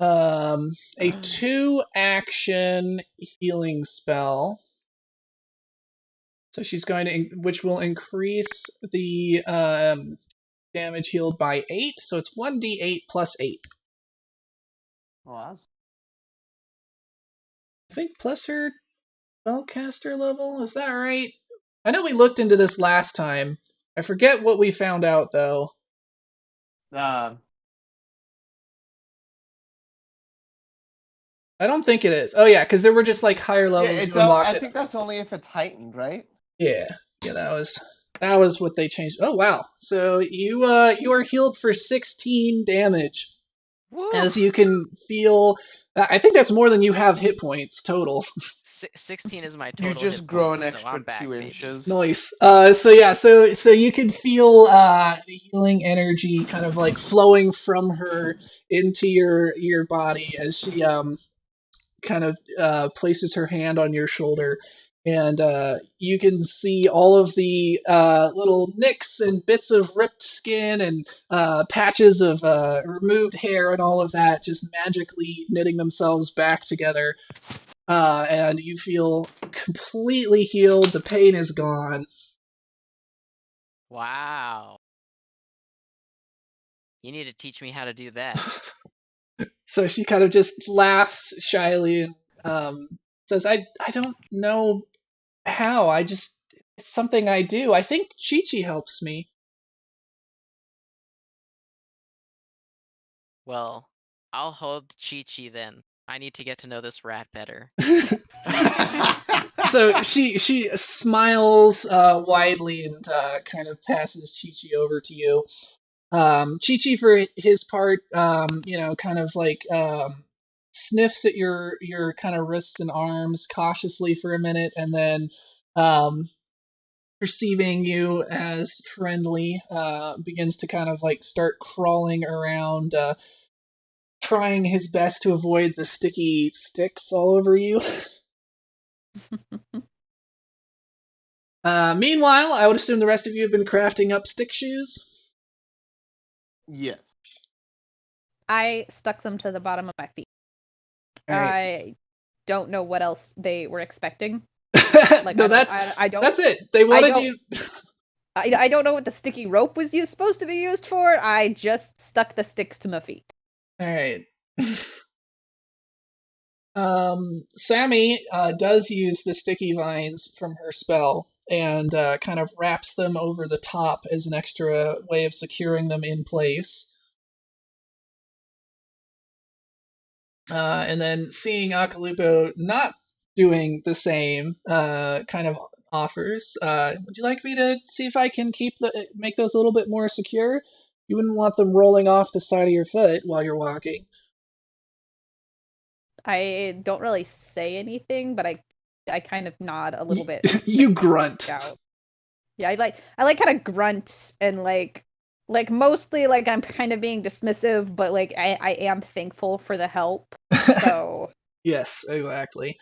a 2-action healing spell. So she's going to, which will increase the damage healed by 8. So it's 1d8 plus 8. Well, I think plus her spellcaster level. Is that right? I know we looked into this last time. I forget what we found out though. I don't think it is. Oh yeah, because there were just higher levels yeah, you unlocked. I think that's only if it's heightened, right? Yeah, that was what they changed. Oh wow! So you are healed for 16 damage, Woo! as you can feel. I think that's more than you have hit points total. 16 is my total. You just hit grow points, an so extra I'm back, 2 baby. inches. Nice. So you can feel the healing energy kind of flowing from her into your body as she kind of places her hand on your shoulder, and you can see all of the little nicks and bits of ripped skin and patches of removed hair and all of that just magically knitting themselves back together. And you feel completely healed. The pain is gone. Wow. You need to teach me how to do that. So she kind of just laughs shyly and says, I don't know how. It's something I do. I think Chi-Chi helps me. Well, I'll hold Chi-Chi then. I need to get to know this rat better. So she smiles widely and kind of passes Chi-Chi over to you. Chi-Chi, for his part, kind of sniffs at your kind of wrists and arms cautiously for a minute, and then perceiving you as friendly, begins to kind of start crawling around, trying his best to avoid the sticky sticks all over you. Meanwhile, I would assume the rest of you have been crafting up stick shoes. Yes. I stuck them to the bottom of my feet. Right. I don't know what else they were expecting. No, I don't. That's it. They wanted you. I don't know what the sticky rope was supposed to be used for. I just stuck the sticks to my feet. All right. Sammy does use the sticky vines from her spell and kind of wraps them over the top as an extra way of securing them in place. And then seeing Akalupo not doing the same, kind of offers, would you like me to see if I can make those a little bit more secure? You wouldn't want them rolling off the side of your foot while you're walking. I don't really say anything, but I kind of nod a little bit. You grunt. Out. Yeah, I kind of grunt and Like mostly like I'm kind of being dismissive, but like I am thankful for the help. So Yes, exactly.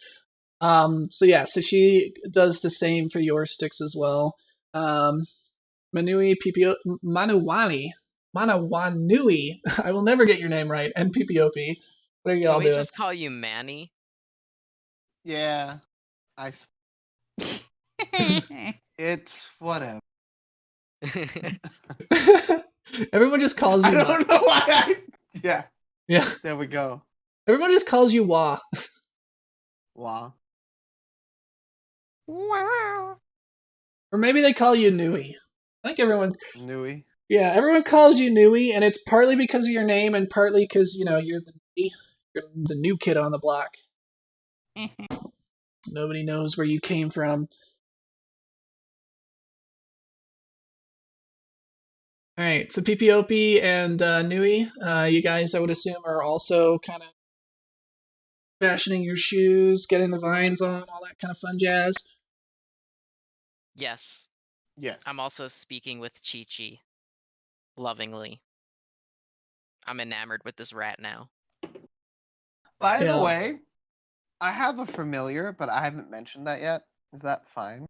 So she does the same for your sticks as well. Manui, PPO, Manuwani, Manawanui. I will never get your name right. And PPOP. What are Can y'all we doing? just call you Manny? Yeah, it's whatever. Everyone just calls I you. don't know why. Yeah, Yeah. there we go. Everyone just calls you Wah. Wow. wow. Or maybe they call you Nui. I think everyone. Nui. Yeah, everyone calls you Nui, and it's partly because of your name, and partly because you're the new kid on the block. Nobody knows where you came from. All right, so PPOP and Nui, you guys, I would assume, are also kind of fashioning your shoes, getting the vines on, all that kind of fun jazz. Yes. Yes. I'm also speaking with Chi-Chi. Lovingly. I'm enamored with this rat now. By the Yeah. way, I have a familiar, but I haven't mentioned that yet. Is that fine?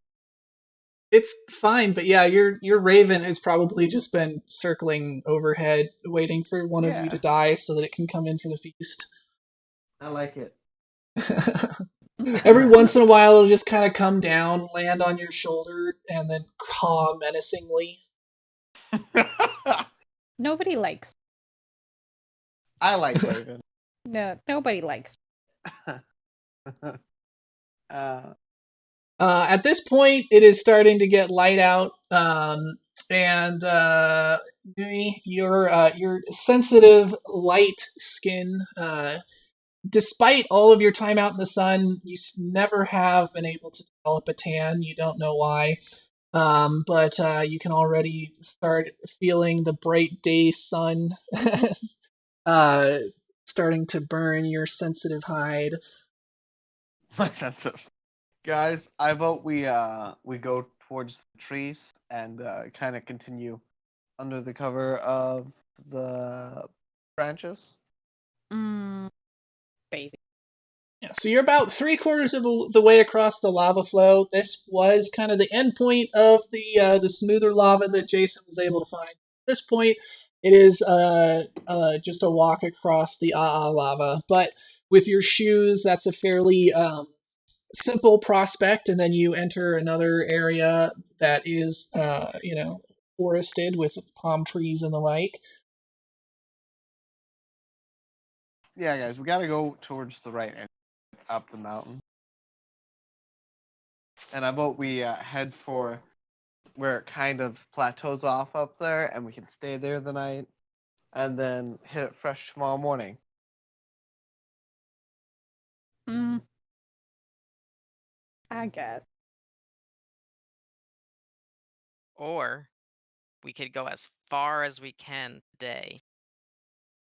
It's fine, but yeah, your raven has probably just been circling overhead, waiting for one of you to Yeah. die so that it can come in for the feast. I like it. Every once in a while, it'll just kind of come down, land on your shoulder, and then caw menacingly. Nobody likes. I like Raven. No, nobody likes. At this point, it is starting to get light out, and Nui, your sensitive, light skin, despite all of your time out in the sun, you never have been able to develop a tan. You don't know why, but you can already start feeling the bright day sun uh, starting to burn your sensitive hide. My sensitive. Guys, I vote we go towards the trees and kind of continue under the cover of the branches. Baby. Yeah, so you're about 3/4 of the way across the lava flow. This was kind of the end point of the smoother lava that Jason was able to find. At this point, it is just a walk across the lava, but with your shoes, that's a fairly simple prospect, and then you enter another area that is forested with palm trees and the like. Yeah, guys, we gotta go towards the right end, up the mountain. And I vote we head for where it kind of plateaus off up there, and we can stay there the night, and then hit it fresh tomorrow morning. I guess. Or we could go as far as we can today.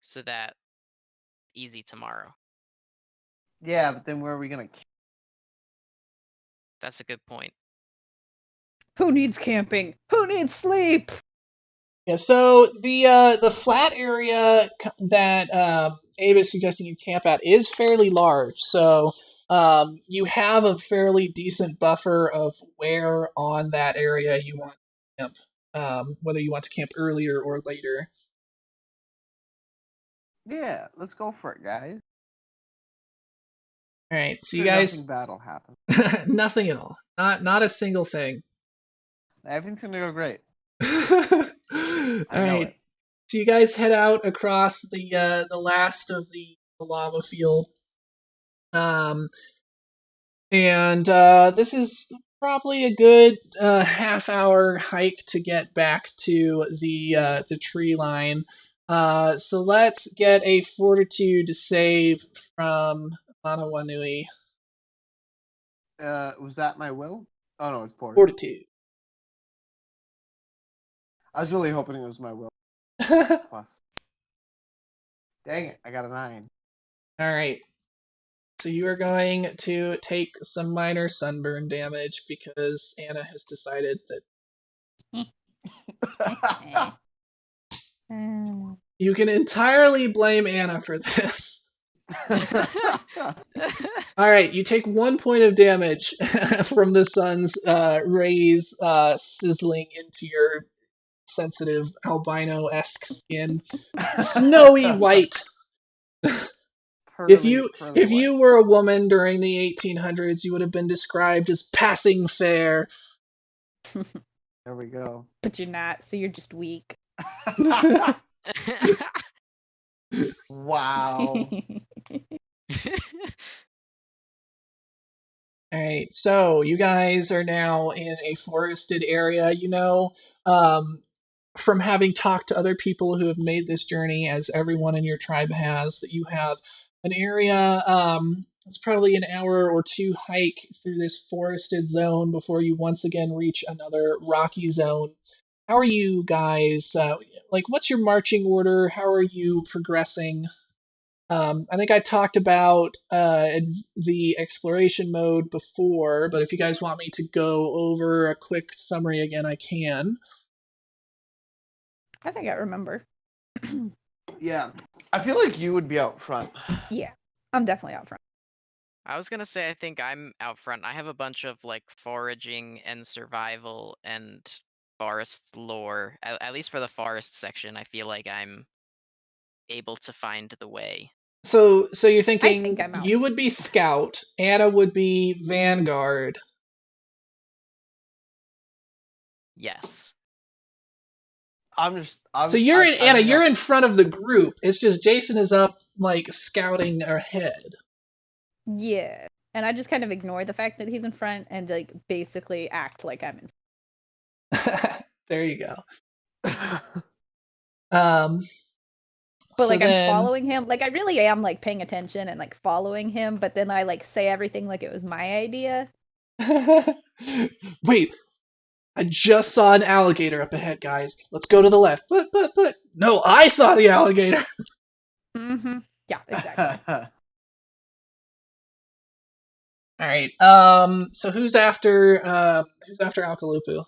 So that easy tomorrow. Yeah, but then where are we gonna? That's a good point. Who needs camping? Who needs sleep? Yeah, so the flat area that Abe is suggesting you camp at is fairly large, so you have a fairly decent buffer of where on that area you want to camp, whether you want to camp earlier or later. Yeah, let's go for it, guys. All right, so you Sure, guys, nothing bad will happen. nothing at all, not a single thing. Everything's gonna go great. All I know right, it. so you guys head out across the last of the lava field. And this is probably a good half-hour hike to get back to the tree line. So let's get a fortitude save from Manawanui. Was that my will? Oh no, it's Porter. Fortitude. I was really hoping it was my will. All Plus. Dang it, I got a 9. right. So you are going to take some minor sunburn damage because Anna has decided that You can entirely blame Anna for this. Alright, you take 1 point of damage from the sun's rays sizzling into your sensitive albino-esque skin. Snowy white. If you were a woman during the 1800s, you would have been described as passing fair. There we go. But you're not, so you're just weak. Wow. Alright, so you guys are now in a forested area. From having talked to other people who have made this journey, as everyone in your tribe has, that you have an area, it's probably an hour or two hike through this forested zone before you once again reach another rocky zone. How are you guys, what's your marching order? How are you progressing? I think I talked about the exploration mode before, but if you guys want me to go over a quick summary again, I can. I think I remember. Yeah. I feel like you would be out front. Yeah, I'm definitely out front. I was gonna say I think I'm out front. I have a bunch of like foraging and survival and forest lore. At least for the forest section, I feel like I'm able to find the way. So you're I thinking think I'm out. you would be scout, Anna would be vanguard. Yes. So you're Anna, you're in front of the group. It's just Jason is up like scouting ahead. Yeah, and I just kind of ignore the fact that he's in front and like basically act like I'm in front. There you go. But so like then... I'm following him. Like I really am like paying attention and like following him, but then I like say everything like it was my idea. Wait, I just saw an alligator up ahead, guys. Let's go to the left. But no, I saw the alligator. Mm-hmm. Yeah, exactly. All right. So who's after Alkalupu?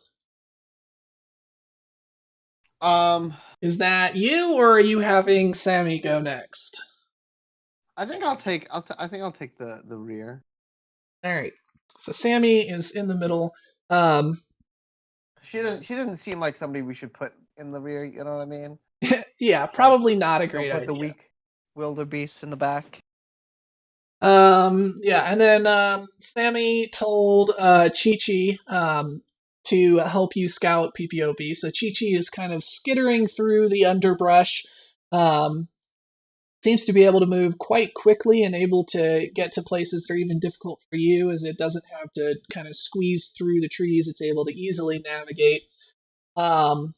Is that you, or are you having Sammy go next? I think I'll take the rear. All right. So Sammy is in the middle. She didn't seem like somebody we should put in the rear. You know what I mean? Yeah, probably not a great idea. Put the weak wildebeest in the back. Yeah, and then Sammy told Chi-Chi to help you scout PPOP. So Chi-Chi is kind of skittering through the underbrush. Seems to be able to move quite quickly and able to get to places that are even difficult for you, as it doesn't have to kind of squeeze through the trees. It's able to easily navigate. And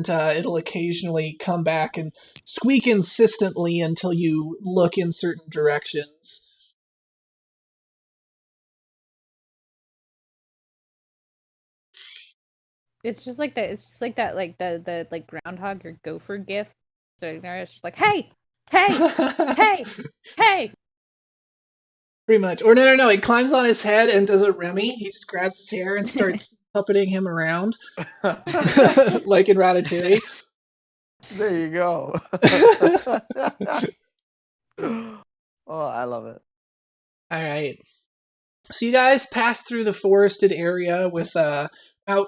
it'll occasionally come back and squeak insistently until you look in certain directions. It's just like that. It's just like that. Like the like groundhog or gopher gif. So they're just like, hey, hey. Pretty much. Or no. He climbs on his head and does a Remy. He just grabs his hair and starts puppeting him around, like in Ratatouille. There you go. Oh, I love it. All right. So you guys pass through the forested area without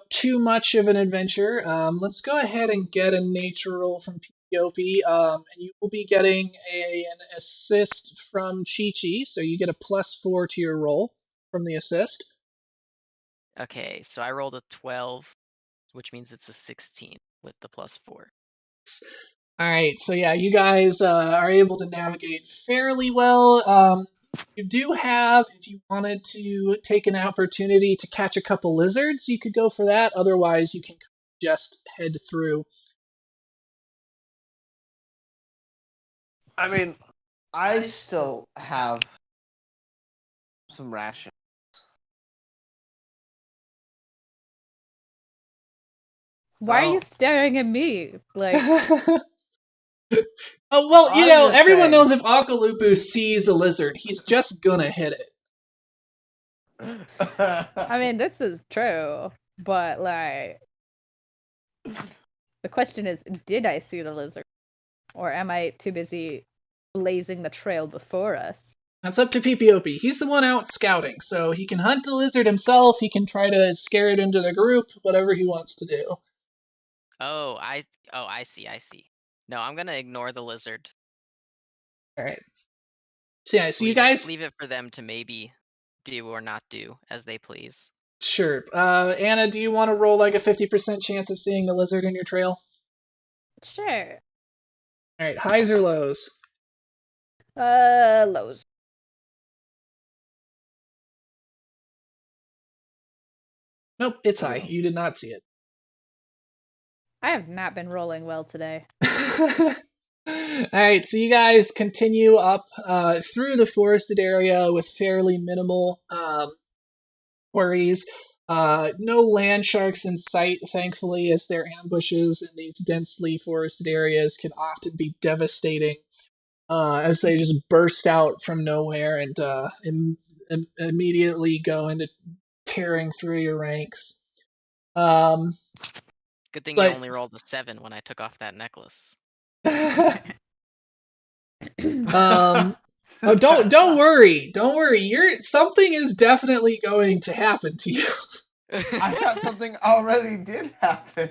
too much of an adventure. Let's go ahead and get a nature roll from POP, and you will be getting an assist from Chi-Chi, so you get a +4 to your roll from the assist. Okay, so I rolled a 12, which means it's a 16 with the +4. Alright, so yeah, you guys are able to navigate fairly well. You do have, if you wanted to take an opportunity to catch a couple lizards, you could go for that. Otherwise, you can just head through. I mean, I still have some rations. Why are you staring at me? Like, oh, well, everyone saying. knows if Akalupu sees a lizard, he's just gonna hit it. I mean, this is true, but like, The question is, did I see the lizard? Or am I too busy blazing the trail before us? That's up to PPOP. He's the one out scouting, so he can hunt the lizard himself. He can try to scare it into the group, whatever he wants to do. Oh, I see. No, I'm gonna ignore the lizard. All right. So yeah, so you Leave guys, leave it for them to maybe do or not do as they please. sure. Anna, do you want to roll like a 50% chance of seeing the lizard in your trail? Sure. All right, highs or lows? Lows. Nope, it's Oh, high. yeah. You did not see it. I have not been rolling well today. Alright, so you guys continue up through the forested area with fairly minimal worries. No land sharks in sight, thankfully, as their ambushes in these densely forested areas can often be devastating as they just burst out from nowhere and immediately go into tearing through your ranks. Good thing you But only rolled a 7 when I took off that necklace. Oh, don't worry. Don't worry. Something is definitely going to happen to you. I thought something already did happen.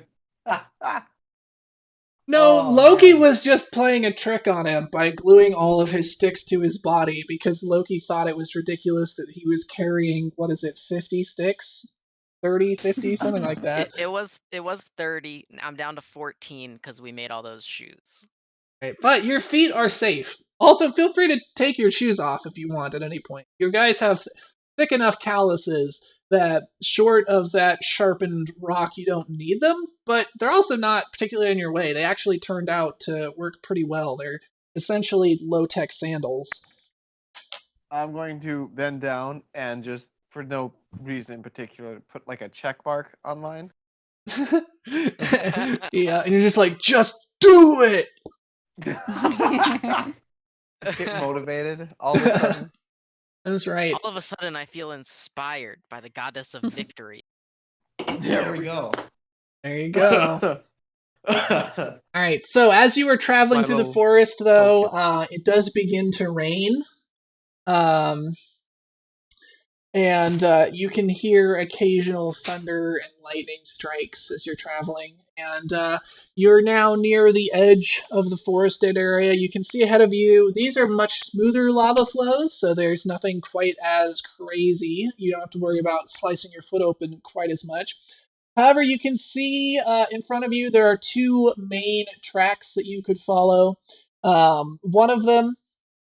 No, Oh, Loki man. was just playing a trick on him by gluing all of his sticks to his body because Loki thought it was ridiculous that he was carrying, what is it, 50 sticks? 30, 50, something like that. It was 30. I'm down to 14 because we made all those shoes. Right, but your feet are safe. Also, feel free to take your shoes off if you want at any point. Your guys have thick enough calluses that, short of that sharpened rock, you don't need them, but they're also not particularly in your way. They actually turned out to work pretty well. They're essentially low-tech sandals. I'm going to bend down and just, for no reason in particular, put like a check mark on mine. Yeah, and you're just like, just do it! Just get motivated all of a sudden. That's right. All of a sudden, I feel inspired by the goddess of victory. There we go. There you go. Alright, so as you are traveling My through the little forest, though, pumpkin. it does begin to rain. And you can hear occasional thunder and lightning strikes as you're traveling. And you're now near the edge of the forested area. You can see ahead of you, these are much smoother lava flows, so there's nothing quite as crazy. You don't have to worry about slicing your foot open quite as much. However, you can see in front of you there are two main tracks that you could follow. One of them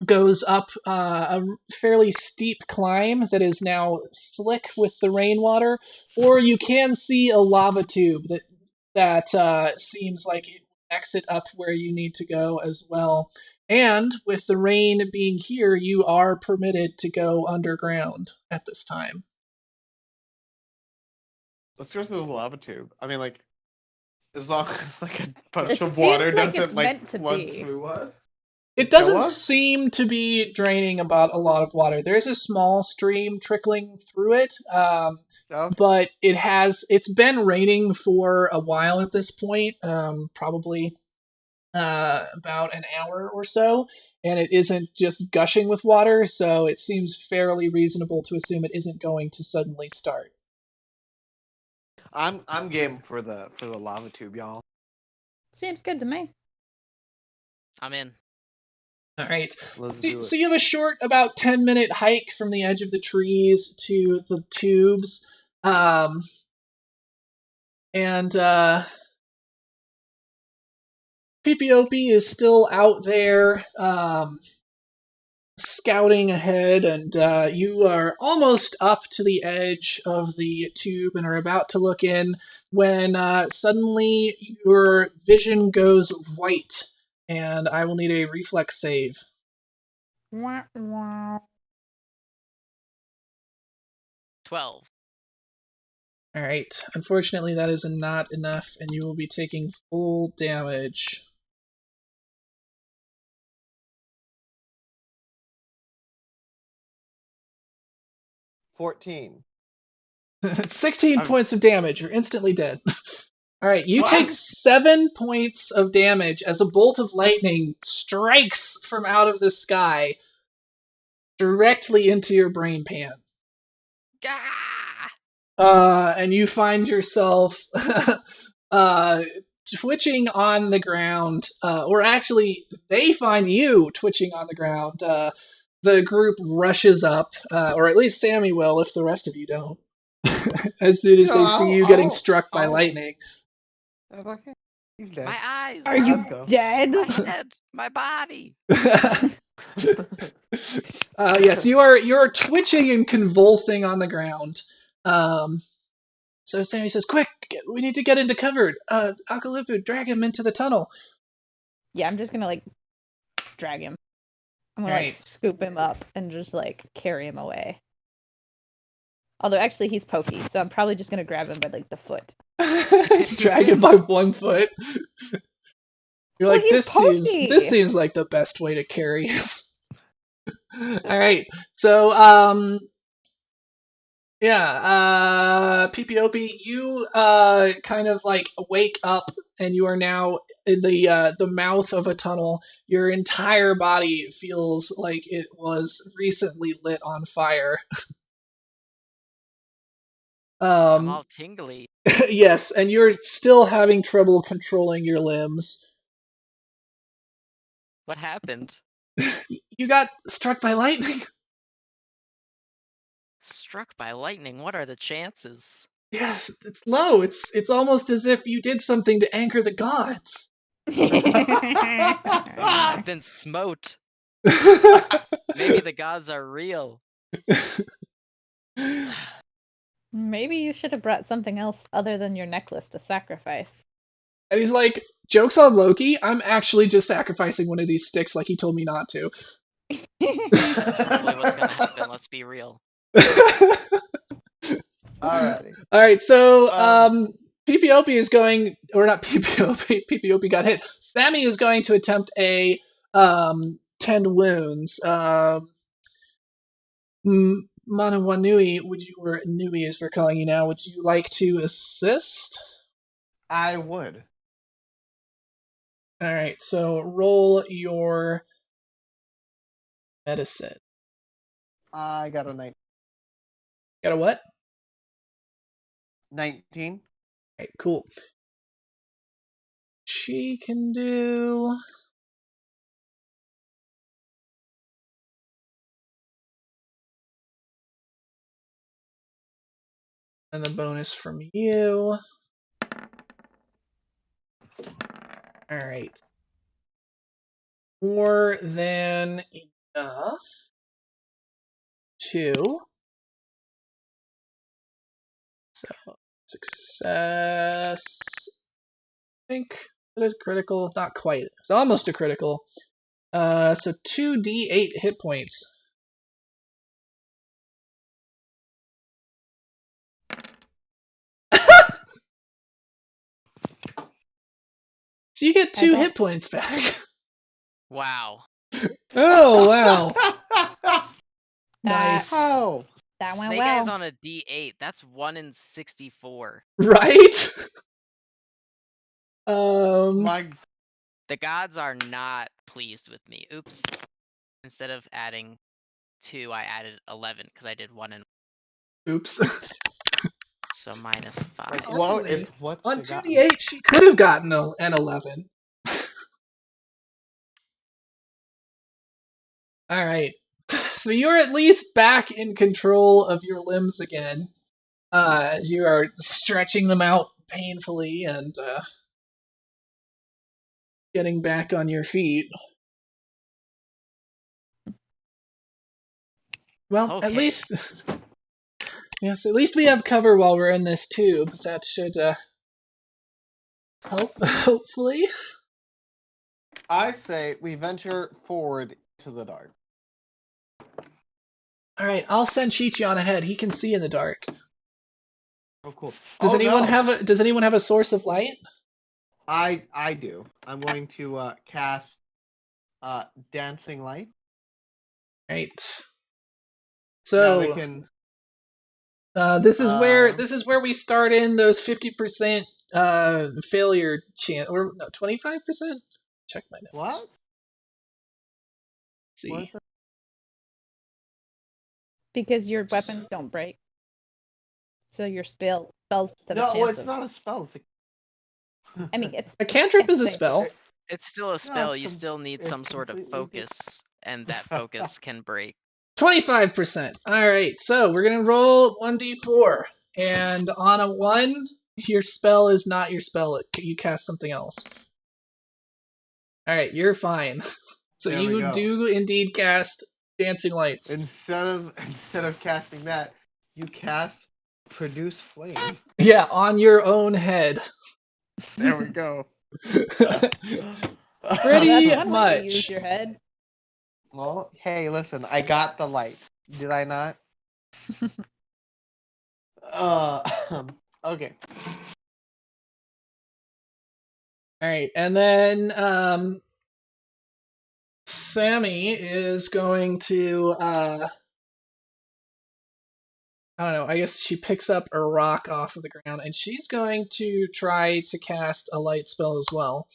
goes up a fairly steep climb that is now slick with the rainwater, or you can see a lava tube that seems like it will exit up where you need to go as well. And with the rain being here, you are permitted to go underground at this time. Let's go through the lava tube. I mean, like, as long as like a bunch It of water seems like it's doesn't like meant to flood be. through us. It Kill doesn't us? seem to be draining about a lot of water. There's a small stream trickling through it, Okay. but it's been raining for a while at this point, probably about an hour or so, and it isn't just gushing with water, so it seems fairly reasonable to assume it isn't going to suddenly start. I'm game for the lava tube, y'all. Seems good to me. I'm in. All right. Let's do it. So you have a short, about 10-minute hike from the edge of the trees to the tubes, and PPOP is still out there scouting ahead, and you are almost up to the edge of the tube and are about to look in when suddenly your vision goes white, and I will need a reflex save. Wah, wah. 12. All right. Unfortunately, that is not enough, and you will be taking full damage. 14. 16 points of damage. You're instantly dead. All right, you What? take 7 points of damage as a bolt of lightning strikes from out of the sky directly into your brain pan. Gah! And you find yourself twitching on the ground, or actually, they find you twitching on the ground. The group rushes up, or at least Sammy will if the rest of you don't, as soon as No, they see you getting struck by I'll- lightning. I'm like, hey, he's dead. My eyes. Are you Let's go. dead? My head. My body. Yes, you're twitching and convulsing on the ground. So Sammy says, "Quick, we need to get into cover. Akalupu, drag him into the tunnel." Yeah, I'm just gonna like drag him. I'm gonna Alright. like scoop him up and just like carry him away. Although actually he's pokey, so I'm probably just gonna grab him by like the foot. Drag him by 1 foot. You're Well, like, he's this pokey. seems like the best way to carry him. Alright, so yeah, PPOP, you kind of like wake up and you are now in the mouth of a tunnel. Your entire body feels like it was recently lit on fire. I'm all tingly. Yes, and you're still having trouble controlling your limbs. What happened? You got struck by lightning. Struck by lightning. What are the chances? Yes, it's low. It's almost as if you did something to anchor the gods. I've been smote. Maybe the gods are real. Maybe you should have brought something else other than your necklace to sacrifice. And he's like, "Joke's on Loki, I'm actually just sacrificing one of these sticks like he told me not to." That's probably what's gonna happen. Let's be real. Alrighty. Alright, so PPOP is going, or not PPOP, PPOP got hit. Sammy is going to attempt a tend wounds. Manawanui, or Nui as we're calling you now, would you like to assist? I would. Alright, so roll your medicine. I got a Got a what? 19. Alright, cool. She can do... And the bonus from you. Alright. More than enough to... So, success... I think it is critical. Not quite. It's almost a critical. So 2d8 hit points. So you get 2 hit points back. Wow. Oh, wow. Nice. Oh. That went Snake well. Eyes on a D8. That's 1 in 64. Right? My The gods are not pleased with me. Oops. Instead of adding 2, I added 11 because I did 1 and Oops. so minus 5. like, Honestly, what On she got? 2d8, she could have gotten an 11. Alright. So you're at least back in control of your limbs again. As you are stretching them out painfully and getting back on your feet. Well, at Okay. least... Yes, at least we have cover while we're in this tube. That should help, hopefully. I say we venture forward to the dark. Alright, I'll send Chichi on ahead. He can see in the dark. Oh, cool. Does Oh, anyone no. have a source of light? I do. I'm going to cast dancing light. Right. Now they So can. this is where we start in those 50% failure chance, or no, 25%. Check my notes. What? See. What is it? Because your weapons don't break. So your spells set a No, chance it's of... not a spell. It's a. I mean, it's... A cantrip is a It's- spell. It's still a spell. You still need it's some sort of completely focus, and that focus can break. 25%. Alright, so we're gonna roll 1d4. And on a 1, your spell is not your spell. You cast something else. Alright, you're fine. So There we you go. do indeed cast Dancing Lights. Instead of casting that, you cast produce flame. Yeah, on your own head. There we go. Well, Pretty that's one way to use much. your head. Well, hey, listen, I got the light. Did I not? Okay. Alright, and then Sammy is going to I don't know, I guess she picks up a rock off of the ground and she's going to try to cast a light spell as well.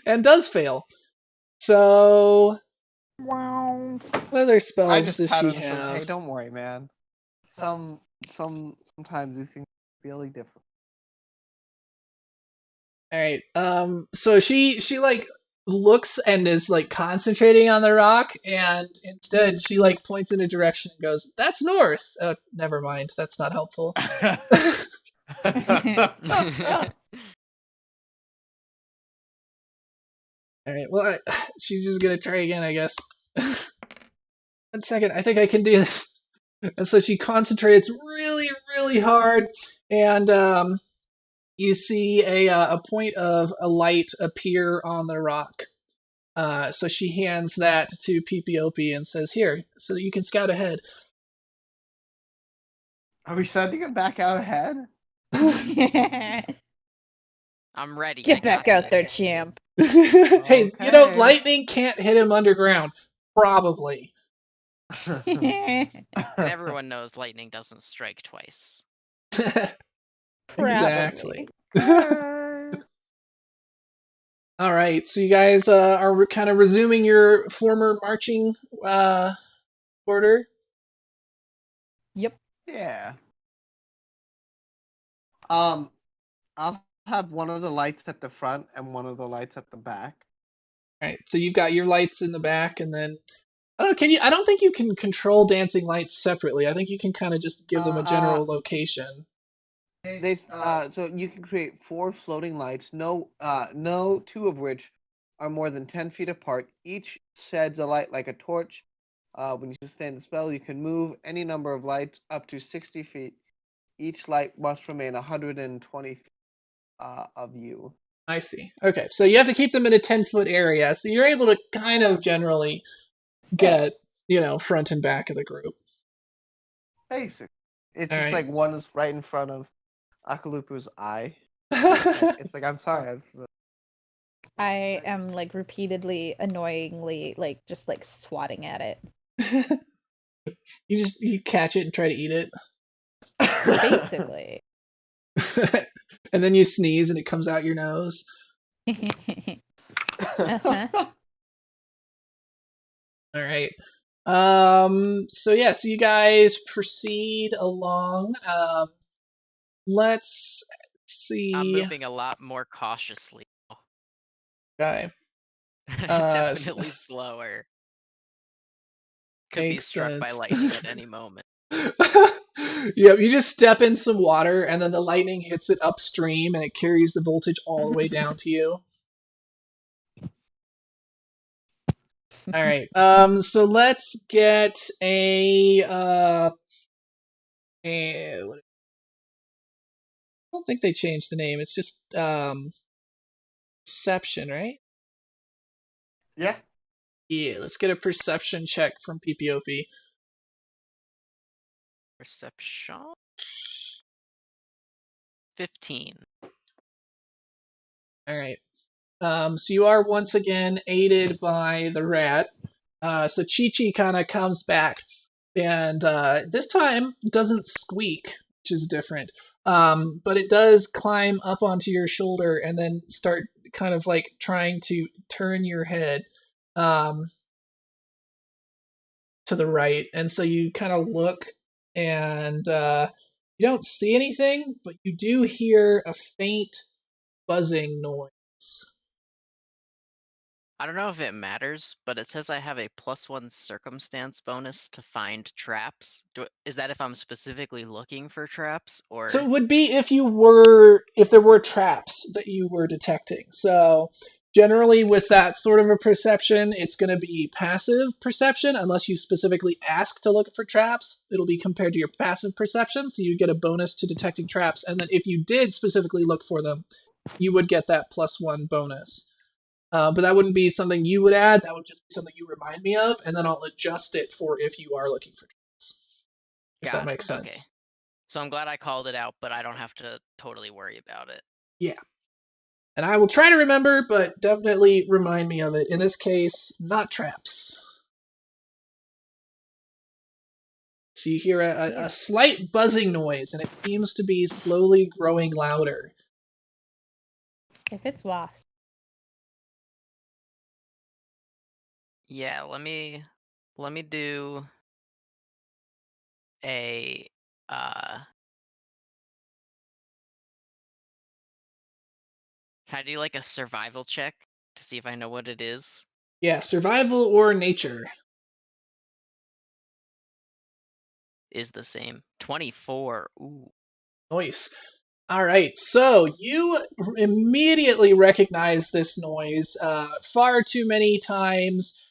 And does fail. So Wow. what other I spells just does pat she her and says, have? "Hey, don't worry, man. Sometimes these things are really different." Alright, so she like looks and is like concentrating on the rock, and instead she like points in a direction and goes, "That's north." Oh, never mind, that's not helpful. Alright, well, she's just gonna try again, I guess. 1 second, I think I can do this. And so she concentrates really, really hard, and you see a point of a light appear on the rock. So she hands that to PPOP and says, "Here, so that you can scout ahead." Are we sending him back out ahead? I'm ready. Get I back got out there, this. champ. Hey, Okay. lightning can't hit him underground. Probably. And everyone knows lightning doesn't strike twice. Exactly. Okay. All right, so you guys are kind of resuming your former marching order. Yep. Yeah. I'll have one of the lights at the front and one of the lights at the back. All right, so you've got your lights in the back, and then I don't know, can you? I don't think you can control dancing lights separately. I think you can kind of just give them a general location. So you can create 4 floating lights, no 2 of which are more than 10 feet apart. Each sheds a light like a torch. When you sustain the spell, you can move any number of lights up to 60 feet. Each light must remain 120 feet of you. I see. Okay, so you have to keep them in a 10-foot area, so you're able to kind of generally get, front and back of the group. Basic. It's All just right. like one is right in front of Akalupu's eye. It's like, I'm sorry. That's I am like repeatedly, annoyingly, like just like swatting at it. You catch it and try to eat it. Basically. And then you sneeze and it comes out your nose. Uh-huh. All right. So yeah, so you guys proceed along. Let's see. I'm moving a lot more cautiously. Okay. Definitely slower. Could be Makes struck by sense. lightning at any moment. Yep, you just step in some water and then the lightning hits it upstream and it carries the voltage all the way down to you. All right. So let's get I don't think they changed the name. It's just perception, right? Yeah. Yeah, let's get a perception check from PPOP. Perception? 15. All right. So you are once again aided by the rat. So Chi-Chi kind of comes back and this time doesn't squeak, which is different. But it does climb up onto your shoulder and then start kind of like trying to turn your head to the right. And so you kind of look and you don't see anything, but you do hear a faint buzzing noise. I don't know if it matters, but it says I have a +1 circumstance bonus to find traps. Is that if I'm specifically looking for traps, or? So it would be if there were traps that you were detecting. So generally with that sort of a perception, it's going to be passive perception unless you specifically ask to look for traps. It'll be compared to your passive perception, so you get a bonus to detecting traps. And then if you did specifically look for them, you would get that +1 bonus. But that wouldn't be something you would add. That would just be something you remind me of, and then I'll adjust it for if you are looking for traps. If that makes sense. Okay. So I'm glad I called it out, but I don't have to totally worry about it. Yeah. And I will try to remember, but definitely remind me of it. In this case, not traps. So you hear a slight buzzing noise, and it seems to be slowly growing louder. If it's wasp. Yeah, let me do a can I do like a survival check to see if I know what it is? Yeah, survival or nature. Is the same. 24. Ooh. Nice. All right, so you immediately recognize this noise. Far too many times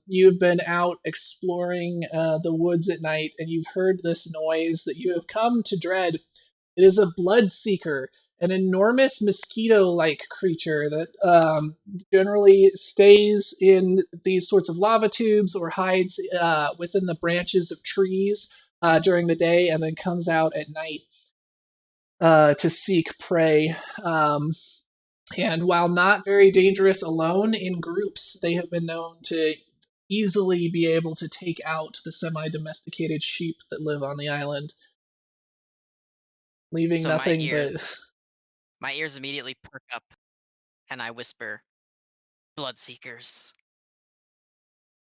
you've been out exploring the woods at night, and you've heard this noise that you have come to dread. It is a blood seeker, an enormous mosquito-like creature that generally stays in these sorts of lava tubes or hides within the branches of trees during the day, and then comes out at night to seek prey. And while not very dangerous alone, in groups, they have been known to easily be able to take out the semi-domesticated sheep that live on the island, leaving So nothing but... my ears immediately perk up, and I whisper, "Bloodseekers."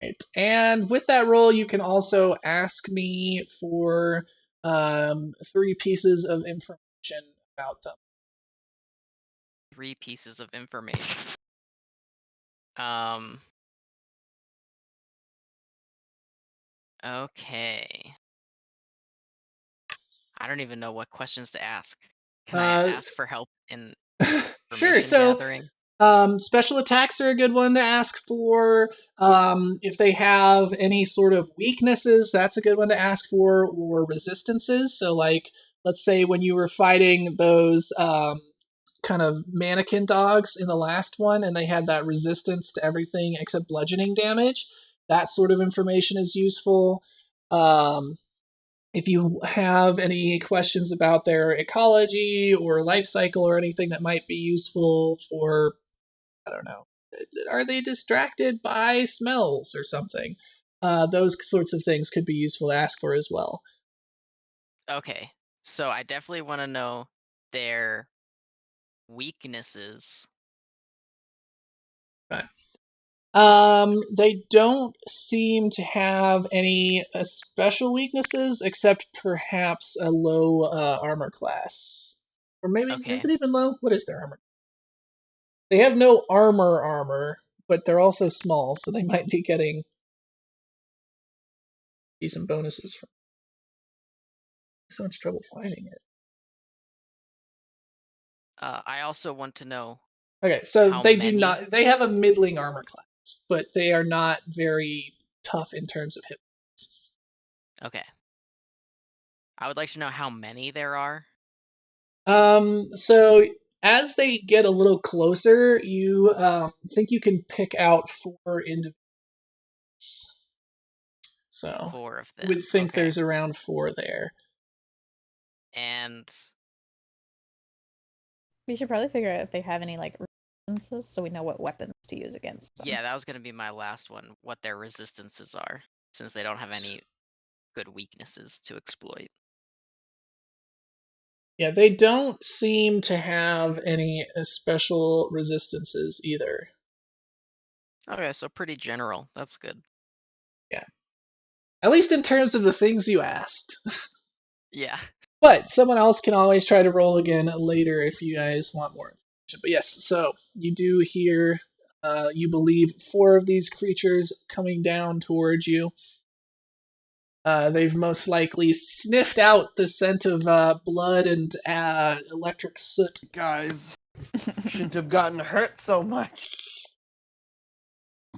Right. And with that roll, you can also ask me for 3 pieces of information about them. 3 pieces of information. Okay. I don't even know what questions to ask. Can I ask for help in Sure. information So gathering? special attacks are a good one to ask for. If they have any sort of weaknesses, that's a good one to ask for, or resistances. So, like, let's say when you were fighting those kind of mannequin dogs in the last one, and they had that resistance to everything except bludgeoning damage, that sort of information is useful. If you have any questions about their ecology or life cycle or anything that might be useful for, I don't know, are they distracted by smells or something? Those sorts of things could be useful to ask for as well. Okay. So I definitely want to know their weaknesses. Right. They don't seem to have any special weaknesses except perhaps a low armor class. Or maybe, Okay. is it even low? What is their armor? They have no armor, but they're also small, so they might be getting decent bonuses from. So much trouble finding it. I also want to know. Okay, so how they many? do not. They have a middling armor class, but they are not very tough in terms of hit points. Okay. I would like to know how many there are. So as they get a little closer, you think you can pick out 4 individuals. So 4 of you them. would think Okay. there's around 4 there. And We should probably figure out if they have any like resistances so we know what weapons to use against them. yeah, that was going to be my last one. What their resistances are, since they don't have any good weaknesses to exploit. Yeah, they don't seem to have any special resistances either. Okay, so pretty general. That's good. Yeah. At least in terms of the things you asked. Yeah. But someone else can always try to roll again later if you guys want more information. But yes, so you do hear, you believe, 4 of these creatures coming down towards you. They've most likely sniffed out the scent of blood and electric soot. Guys, shouldn't have gotten hurt so much.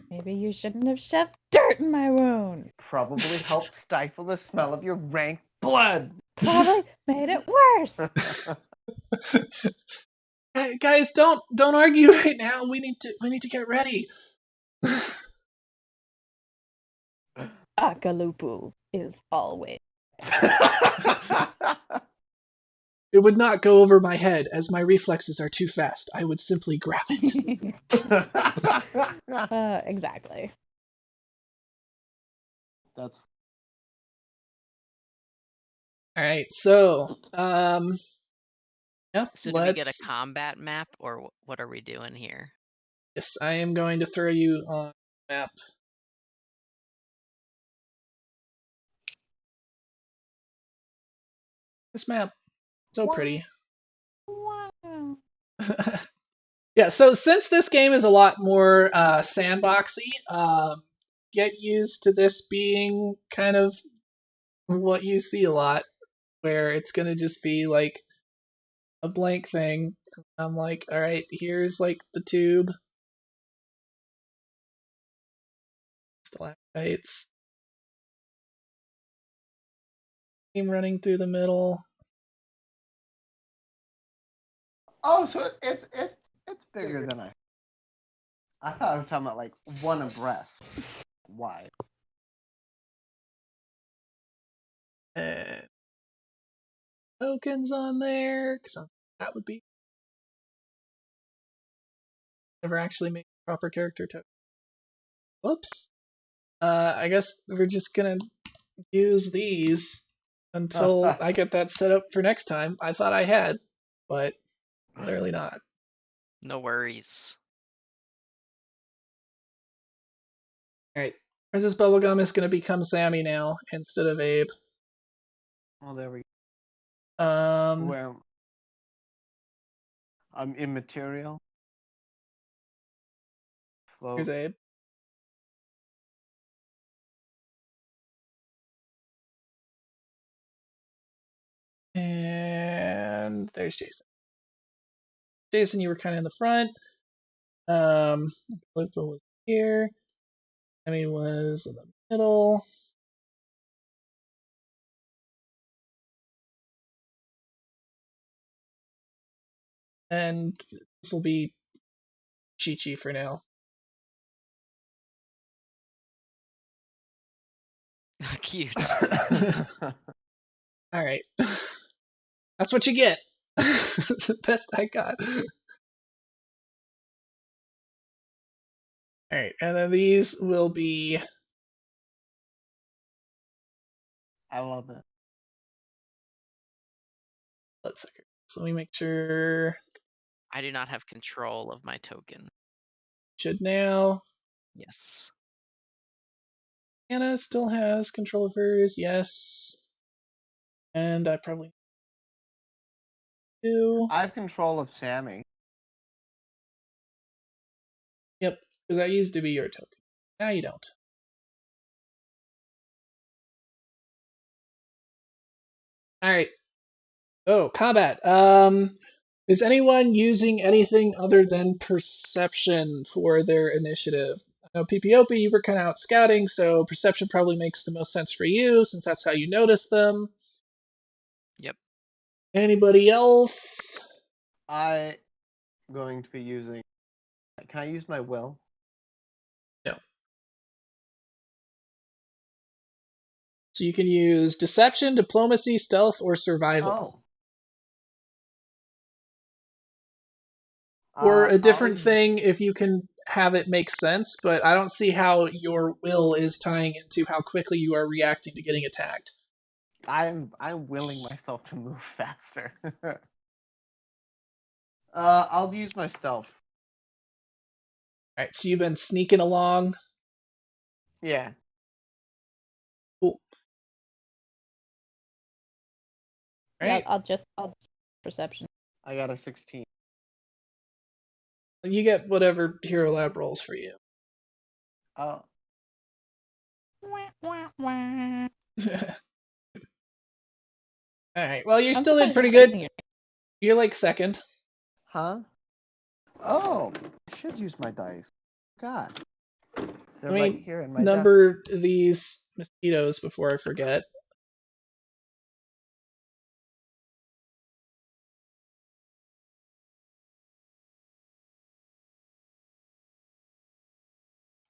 Maybe you shouldn't have shoved dirt in my wound. Probably helped stifle the smell of your rank blood. Probably made it worse. Guys, don't argue right now. We need to get ready. Akalupu is always. It would not go over my head, as my reflexes are too fast. I would simply grab it. Exactly. That's Alright, so, yep, So do we get a let's... combat map, or what are we doing here? Yes, I am going to throw you on the map. This map, so pretty. Wow. Yeah, so since this game is a lot more sandboxy, get used to this being kind of what you see a lot, where it's gonna just be like a blank thing. I'm like, alright, here's like the tube. Stalactites. Game running through the middle. oh, so it's bigger than I thought I was talking about like one abreast. Wide. And tokens on there, because that would be never actually make a proper character token. Whoops. I guess we're just gonna use these until I get that set up for next time. I thought I had, but clearly not. No worries. Alright. Princess Bubblegum is gonna become Sammy now instead of Abe. Oh, there we go. Where I'm immaterial. Here's Float. Abe. And there's Jason. Jason, you were kind of in the front. Lupa was here. Sammy was in the middle. And this will be Chi-Chi for now. Cute. Alright. That's what you get. The best I got. Alright, and then these will be... I love it. Let's see. So let me make sure... I do not have control of my token. Should now. Yes. Anna still has control of hers, yes. And I probably do. I have control of Sammy. Yep, because that used to be your token. Now you don't. Alright. So, combat. Is anyone using anything other than perception for their initiative? I know PPOP, you were kind of out scouting, so perception probably makes the most sense for you, since that's how you notice them. Yep. Anybody else? I'm going to be using. Can I use my will? No. So you can use deception, diplomacy, stealth, or survival. Oh. Or a different I'll- thing if you can have it make sense, but I don't see how your will is tying into how quickly you are reacting to getting attacked. I'm willing myself to move faster. I'll use my stealth. All right, so you've been sneaking along. Yeah. Cool. All Yeah, right, I'll perception. I got a 16. you get whatever hero lab rolls for you. Oh. All right, well, you're I'm still in surprised you're pretty not good. using your. You're like second. Huh? Oh, I should use my dice. God. They're Let right me here in my desk. number these mosquitoes before I forget.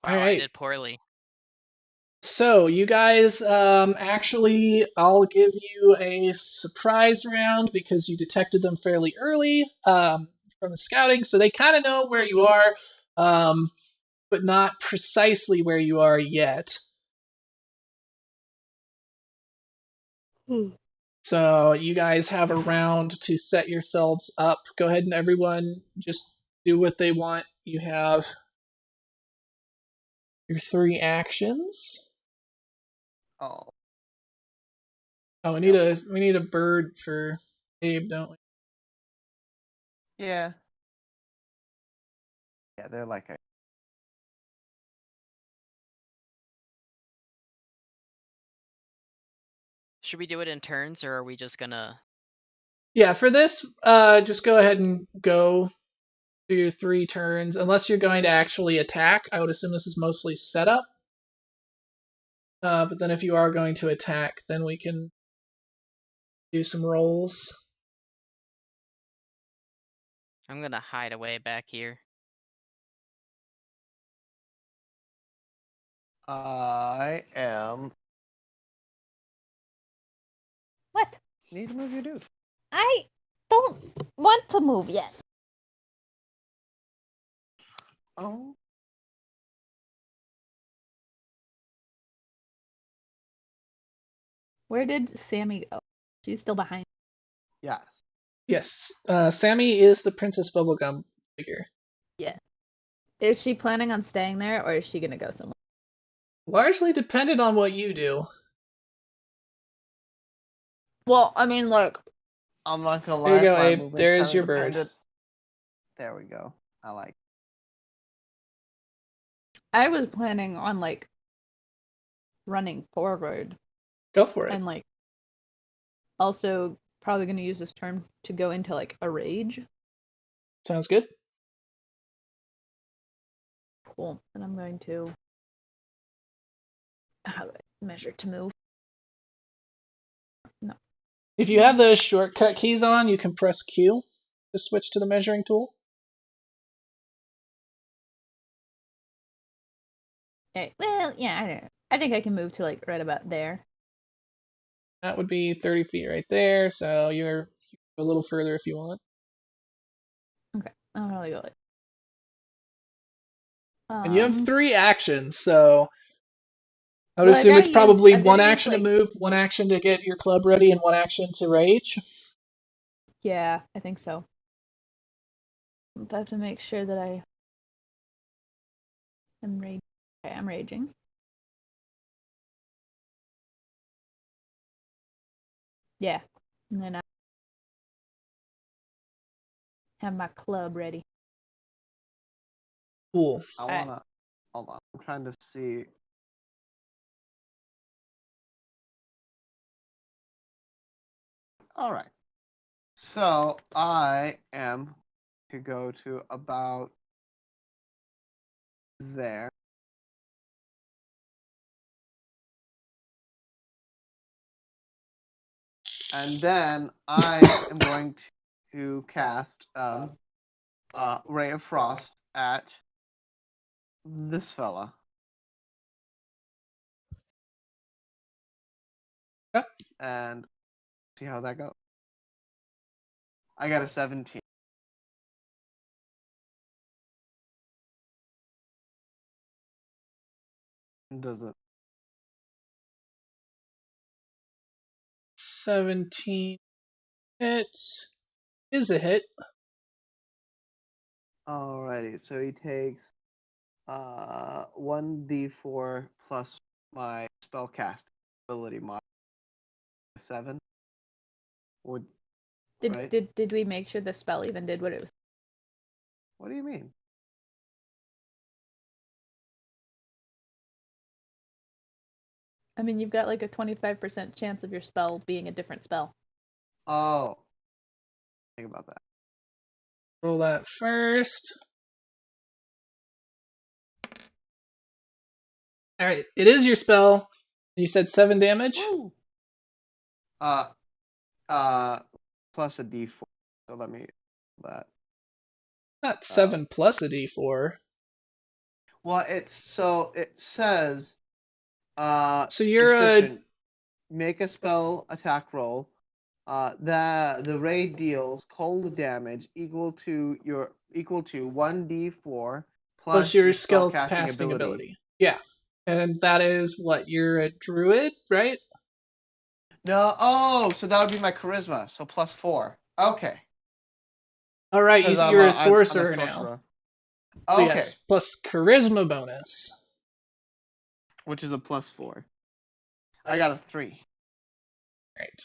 Wow, All I right. did poorly. So you guys, actually, I'll give you a surprise round because you detected them fairly early from the scouting, so they kind of know where you are, but not precisely where you are yet. So you guys have a round to set yourselves up. Go ahead and everyone just do what they want. You have your 3 actions. Oh. Oh, Shall we need a bird for Abe, don't we? Yeah. Yeah, they're like a. Should we do it in turns, or are we just gonna? Yeah, for this, just go ahead and go through your 3 turns, unless you're going to actually attack. I would assume this is mostly setup. But then if you are going to attack, then we can do some rolls. I'm gonna hide away back here. I am. What? Need to move your dude. I don't want to move yet. Oh. Where did Sammy go? She's still behind. Yes. Yes, Sammy is the Princess Bubblegum figure. Yeah. Is she planning on staying there, or is she gonna go somewhere? Largely dependent on what you do. Well, I mean, like, I'm not gonna There you lie. go, My Abe. movement's There's kind your of bird. dependent. There we go. I like. I was planning on like running forward Go for it. and like also probably gonna use this turn to go into like a rage. Sounds good. Cool. And I'm going to. How do I measure to move? No. If you have the shortcut keys on, you can press Q to switch to the measuring tool. Okay. Well, yeah, I don't know. I think I can move to like right about there. That would be 30 feet right there, so you're a little further if you want. Okay. I'll probably go like. And you have 3 actions, so I would Well, assume it's probably I'm 1 gonna use, action to like. move, 1 action to get your club ready, and 1 action to rage. Yeah, I think so. I have to make sure that I am raging. Okay, I'm raging. Yeah. And then I have my club ready. Cool. I wanna. Hold on. I'm trying to see. All right. So I am to go to about there. And then I am going to cast Ray of Frost at this fella. Yep. And see how that goes. I got a 17. Does it? 17 hit is a hit. Alrighty, so he takes 1d4 plus my spellcast ability mod 7. Would right? Did we make sure the spell even did what it was? What do you mean? I mean, you've got like a 25% chance of your spell being a different spell. Oh, think about that. Roll that first. Alright, it is your spell. You said 7 damage? Woo! Plus a d4. So let me that. Not 7 plus a d4. Well, it says So you're description. Make a spell attack roll. The raid deals cold damage equal to 1d4 plus plus your your skill spellcasting casting ability. ability. Yeah. And that is what? You're a druid, right? No, so that would be my charisma, so +4. Okay. Alright, Because you're a I'm a sorcerer now. sorcerer. So Okay. yes, plus charisma bonus. Which is a +4. I got a 3. Right.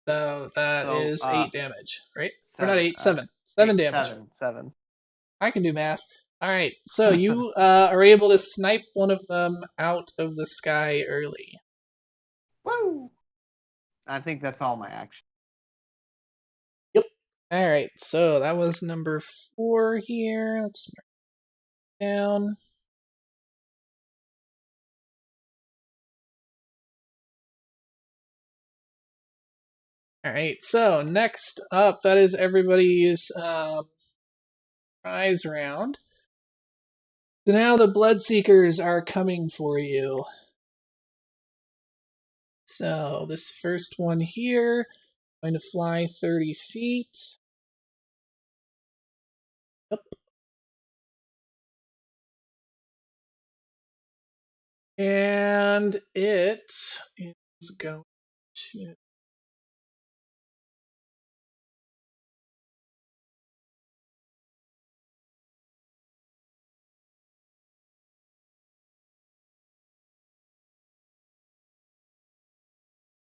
So that is 8 damage, right? Or not 8, 7. 7 damage. 7. I can do math. Alright, so you are able to snipe one of them out of the sky early. Woo! I think that's all my action. Yep. Alright, so that was number 4 here. Let's mark it down. Alright, so next up, that is everybody's prize round. So now the Bloodseekers are coming for you. So this first one here, going to fly 30 feet. Yep. And it is going to...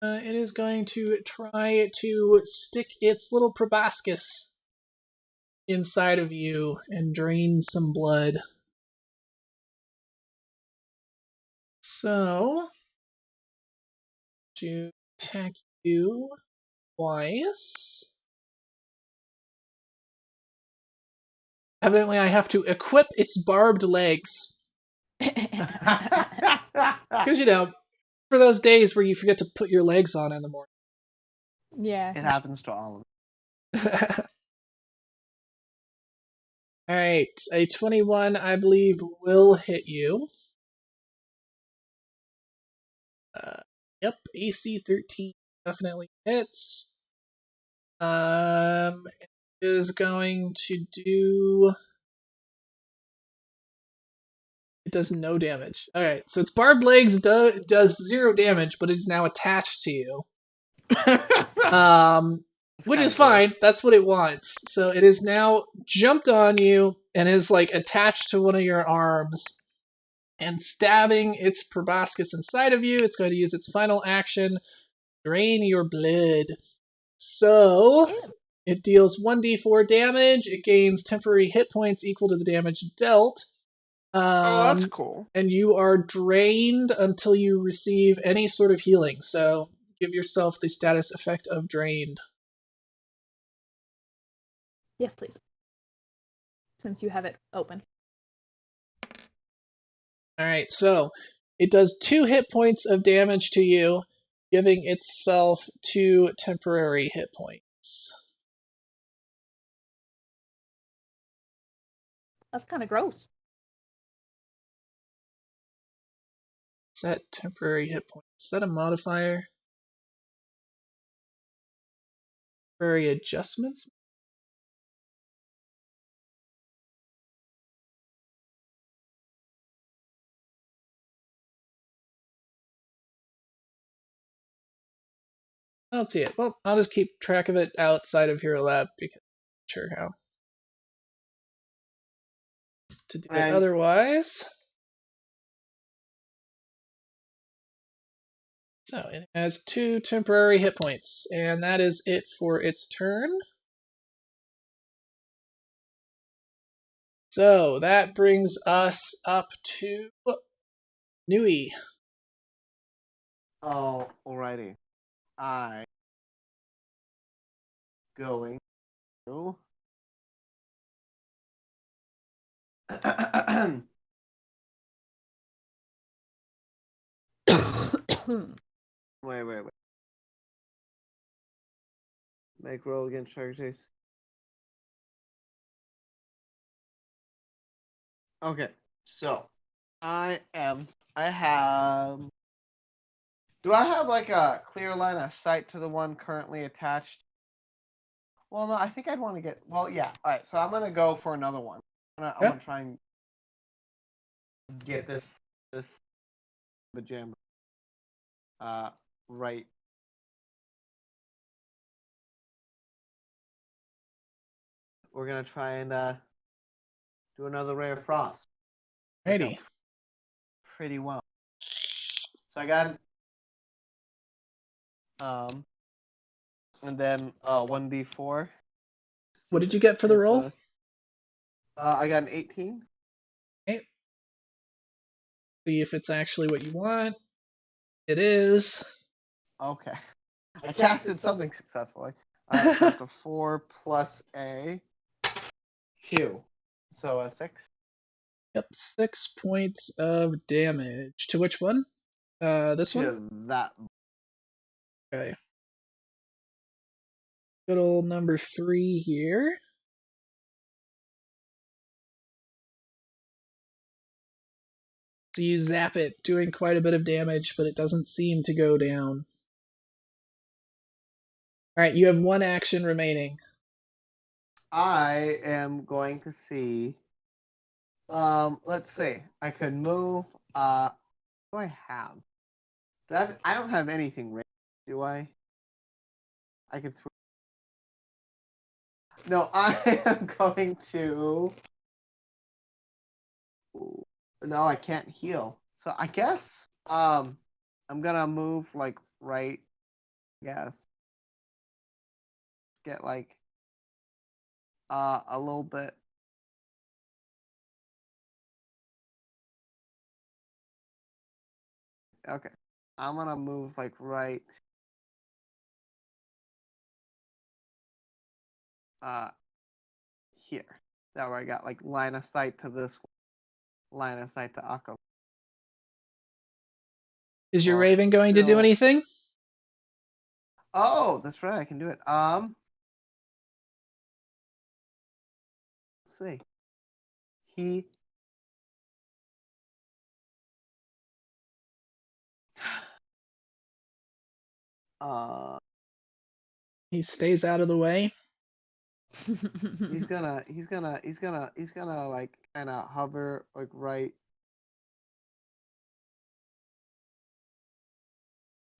it is going to try to stick its little proboscis inside of you and drain some blood. So, to attack you twice. Evidently, I have to equip its barbed legs. Because, you know, for those days where you forget to put your legs on in the morning. Yeah. It happens to all of Alright, a 21, I believe, will hit you. Yep, AC 13 definitely hits. It is going to do... It does no damage. Alright, so its barbed legs does 0 damage, but it is now attached to you. them. Which is fine. That's what it wants. So it is now jumped on you and is like attached to one of your arms and stabbing its proboscis inside of you. It's going to use its final action, drain your blood. So Ew. it deals 1d4 damage. It gains temporary hit points equal to the damage dealt. That's cool. And you are drained until you receive any sort of healing. So give yourself the status effect of drained. Yes, please. Since you have it open. Alright, so it does 2 hit points of damage to you, giving itself 2 temporary hit points. That's kind of gross. Set temporary hit points. Is that a modifier? Temporary adjustments? don't see it. Well, I'll just keep track of it outside of Hero Lab because I'm not sure how to do it And- otherwise. So it has 2 temporary hit points, and that is it for its turn. So that brings us up to Nui. Oh, alrighty. I going to wait. Make roll against Shark Chase. Okay, so I have. Do I have like a clear line of sight to the one currently attached? Well, no, I think I'd want to get. Well, yeah. All right, so I'm gonna go for another one. I'm gonna try and get this pajama. Right. We're gonna try and do another ray of frost. Righty. Pretty well. So I got and then 1d4. What did you get for the roll? I got an 18. Okay. See if it's actually what you want. It is. Okay. I casted something successfully. Alright, so it's a 4 plus a 2. So a 6. Yep, 6 points of damage. To which one? This one? To that. Okay. Good old number 3 here. So you zap it, doing quite a bit of damage, but it doesn't seem to go down. Alright, you have 1 action remaining. I am going to see. Let's see. I could move. What do I have? I don't have anything ready, do I? I could. No, I am going to. No, I can't heal. So I guess I'm gonna move like right. Yes. Get like a little bit. Okay. I'm gonna move like right here. That where I got like line of sight to this one. Line of sight to Akko. Is your Well, Raven going to do still- anything? Oh, that's right, I can do it. Let's see. He He stays out of the way. he's gonna like kind of hover like right.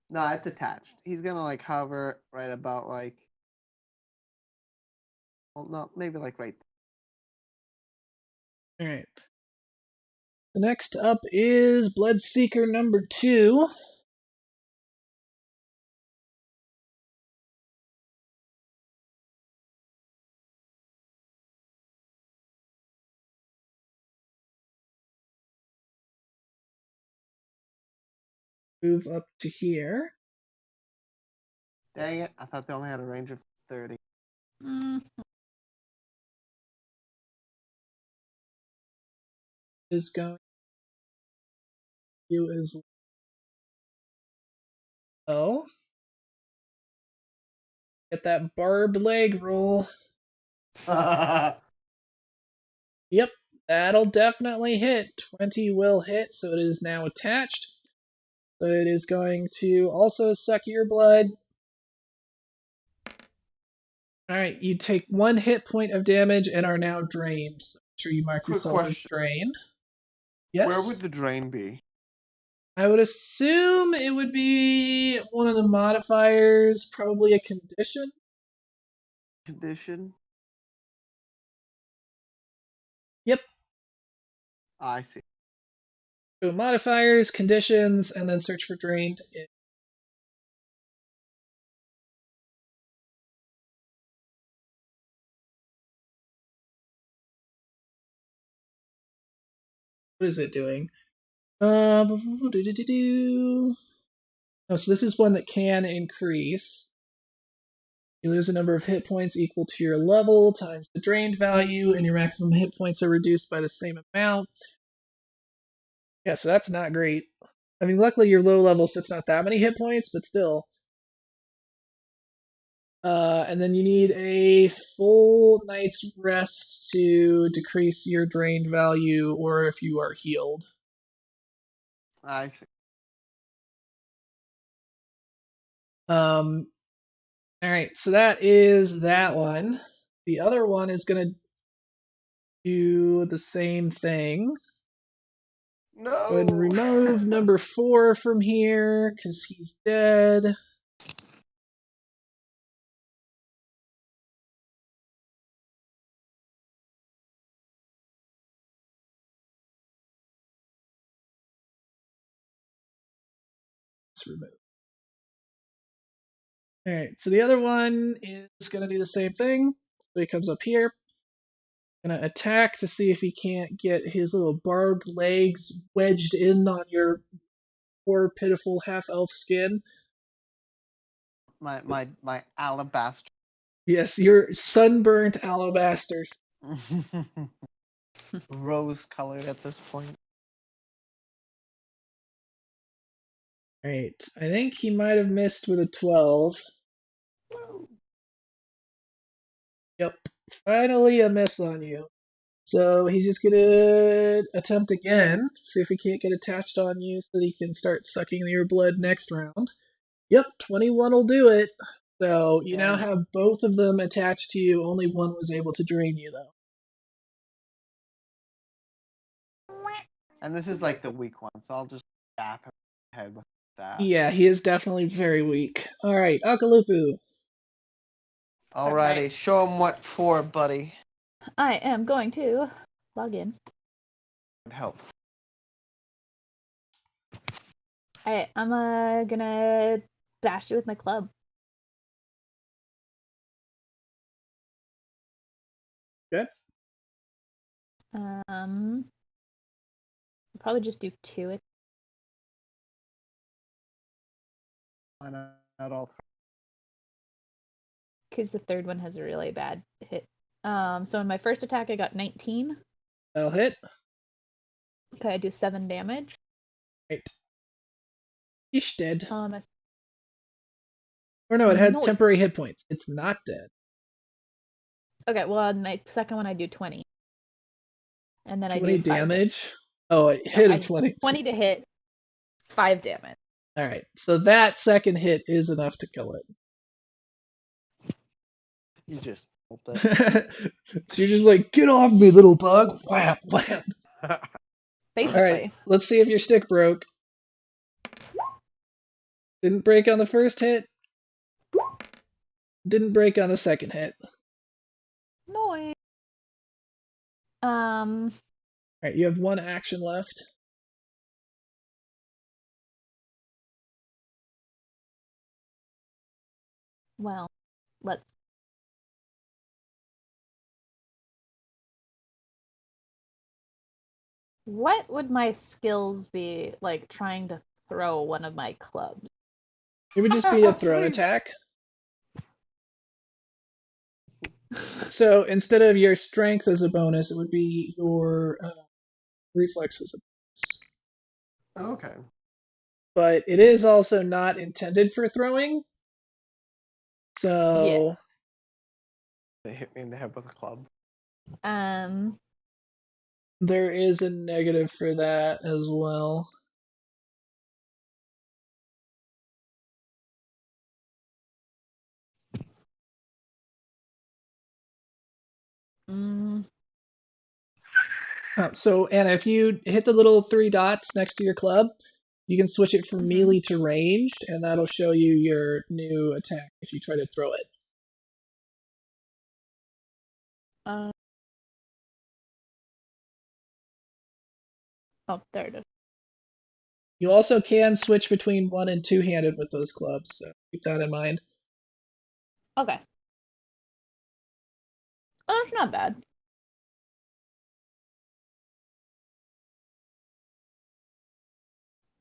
No, it's attached. He's gonna like hover right about like. Well, no, maybe like right. Alright. Next up is Bloodseeker number 2. Move up to here. Dang it! I thought they only had a range of 30. Is going you as well. Get that barbed leg roll. Yep, that'll definitely hit. 20 will hit, so it is now attached. So it is going to also suck your blood. Alright, you take 1 hit point of damage and are now drained. So make sure you mark Quick yourself as question. drained. Yes? Where would the drain be? I would assume it would be one of the modifiers, probably a condition. Condition. Yep. I see. So modifiers, conditions, and then search for drained. What is it doing? Oh, so this is one that can increase. You lose a number of hit points equal to your level times the drained value, and your maximum hit points are reduced by the same amount. Yeah, so that's not great. I mean, luckily you're low level, so it's not that many hit points, but still. And then you need a full night's rest to decrease your drained value, or if you are healed. I see. All right, so that is that one. The other one is gonna do the same thing. No. Go ahead and remove number 4 from here because he's dead. Let's remove. Alright, so the other one is going to do the same thing. So he comes up here. Going to attack to see if he can't get his little barbed legs wedged in on your poor, pitiful half-elf skin. My alabaster. Yes, your sunburnt alabasters. Rose colored at this point. Alright, I think he might have missed with a 12. Yep, finally a miss on you. So he's just gonna attempt again, see if he can't get attached on you so that he can start sucking your blood next round. Yep, 21 will do it. So you now Okay. have both of them attached to you, only one was able to drain you though. And this is like the weak one, so I'll just tap him in the head with that. Yeah, he is definitely very weak. Alright, Akalupu. Alrighty, Alright. show him what for, buddy. I am going to log in. Would help. Alright, I'm gonna bash you with my club. Okay. Probably just do 2. Why not all three? Because the third one has a really bad hit. So in my first attack I got 19. That'll hit. Okay, I do 7 damage. Right. He's dead. I Or no, it had Noise. temporary hit points. It's not dead. Okay, well, on my second one I do 20. And then 20 I do 5 damage? Oh, it No, hit I a 20. 20 to hit, 5 damage. Alright, so that second hit is enough to kill it. You just hope So you're just like, get off me, little bug! Wham, wham! Basically. Alright, let's see if your stick broke. Didn't break on the first hit. Didn't break on the second hit. Noise. Alright, you have 1 action left. Well, let's. What would my skills be like trying to throw one of my clubs? It would just be a thrown Please. attack. So instead of your strength as a bonus, it would be your reflex as a bonus. Okay. But it is also not intended for throwing. So They hit me in the head with a club. there is a negative for that as well. So Anna, if you hit the little 3 dots next to your club, You can switch it from Mhm. melee to ranged, and that'll show you your new attack if you try to throw it. Oh, there it is. You also can switch between one and two-handed with those clubs, so keep that in mind. Okay. Oh, that's not bad.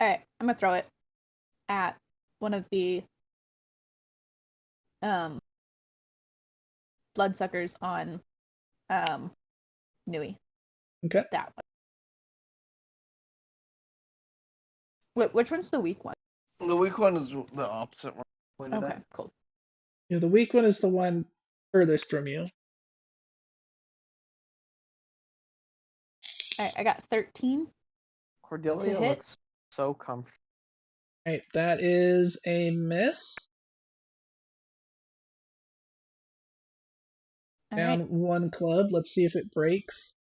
Alright, I'm gonna throw it at one of the bloodsuckers on Nui. Okay. That one. Which one's the weak one? The weak one is the opposite one. Pointed Okay, at. cool. The weak one is the one furthest from you. Alright, I got 13. Cordelia To hit? looks so comfortable. Alright, that is a miss. Down Alright. one club. Let's see if it breaks.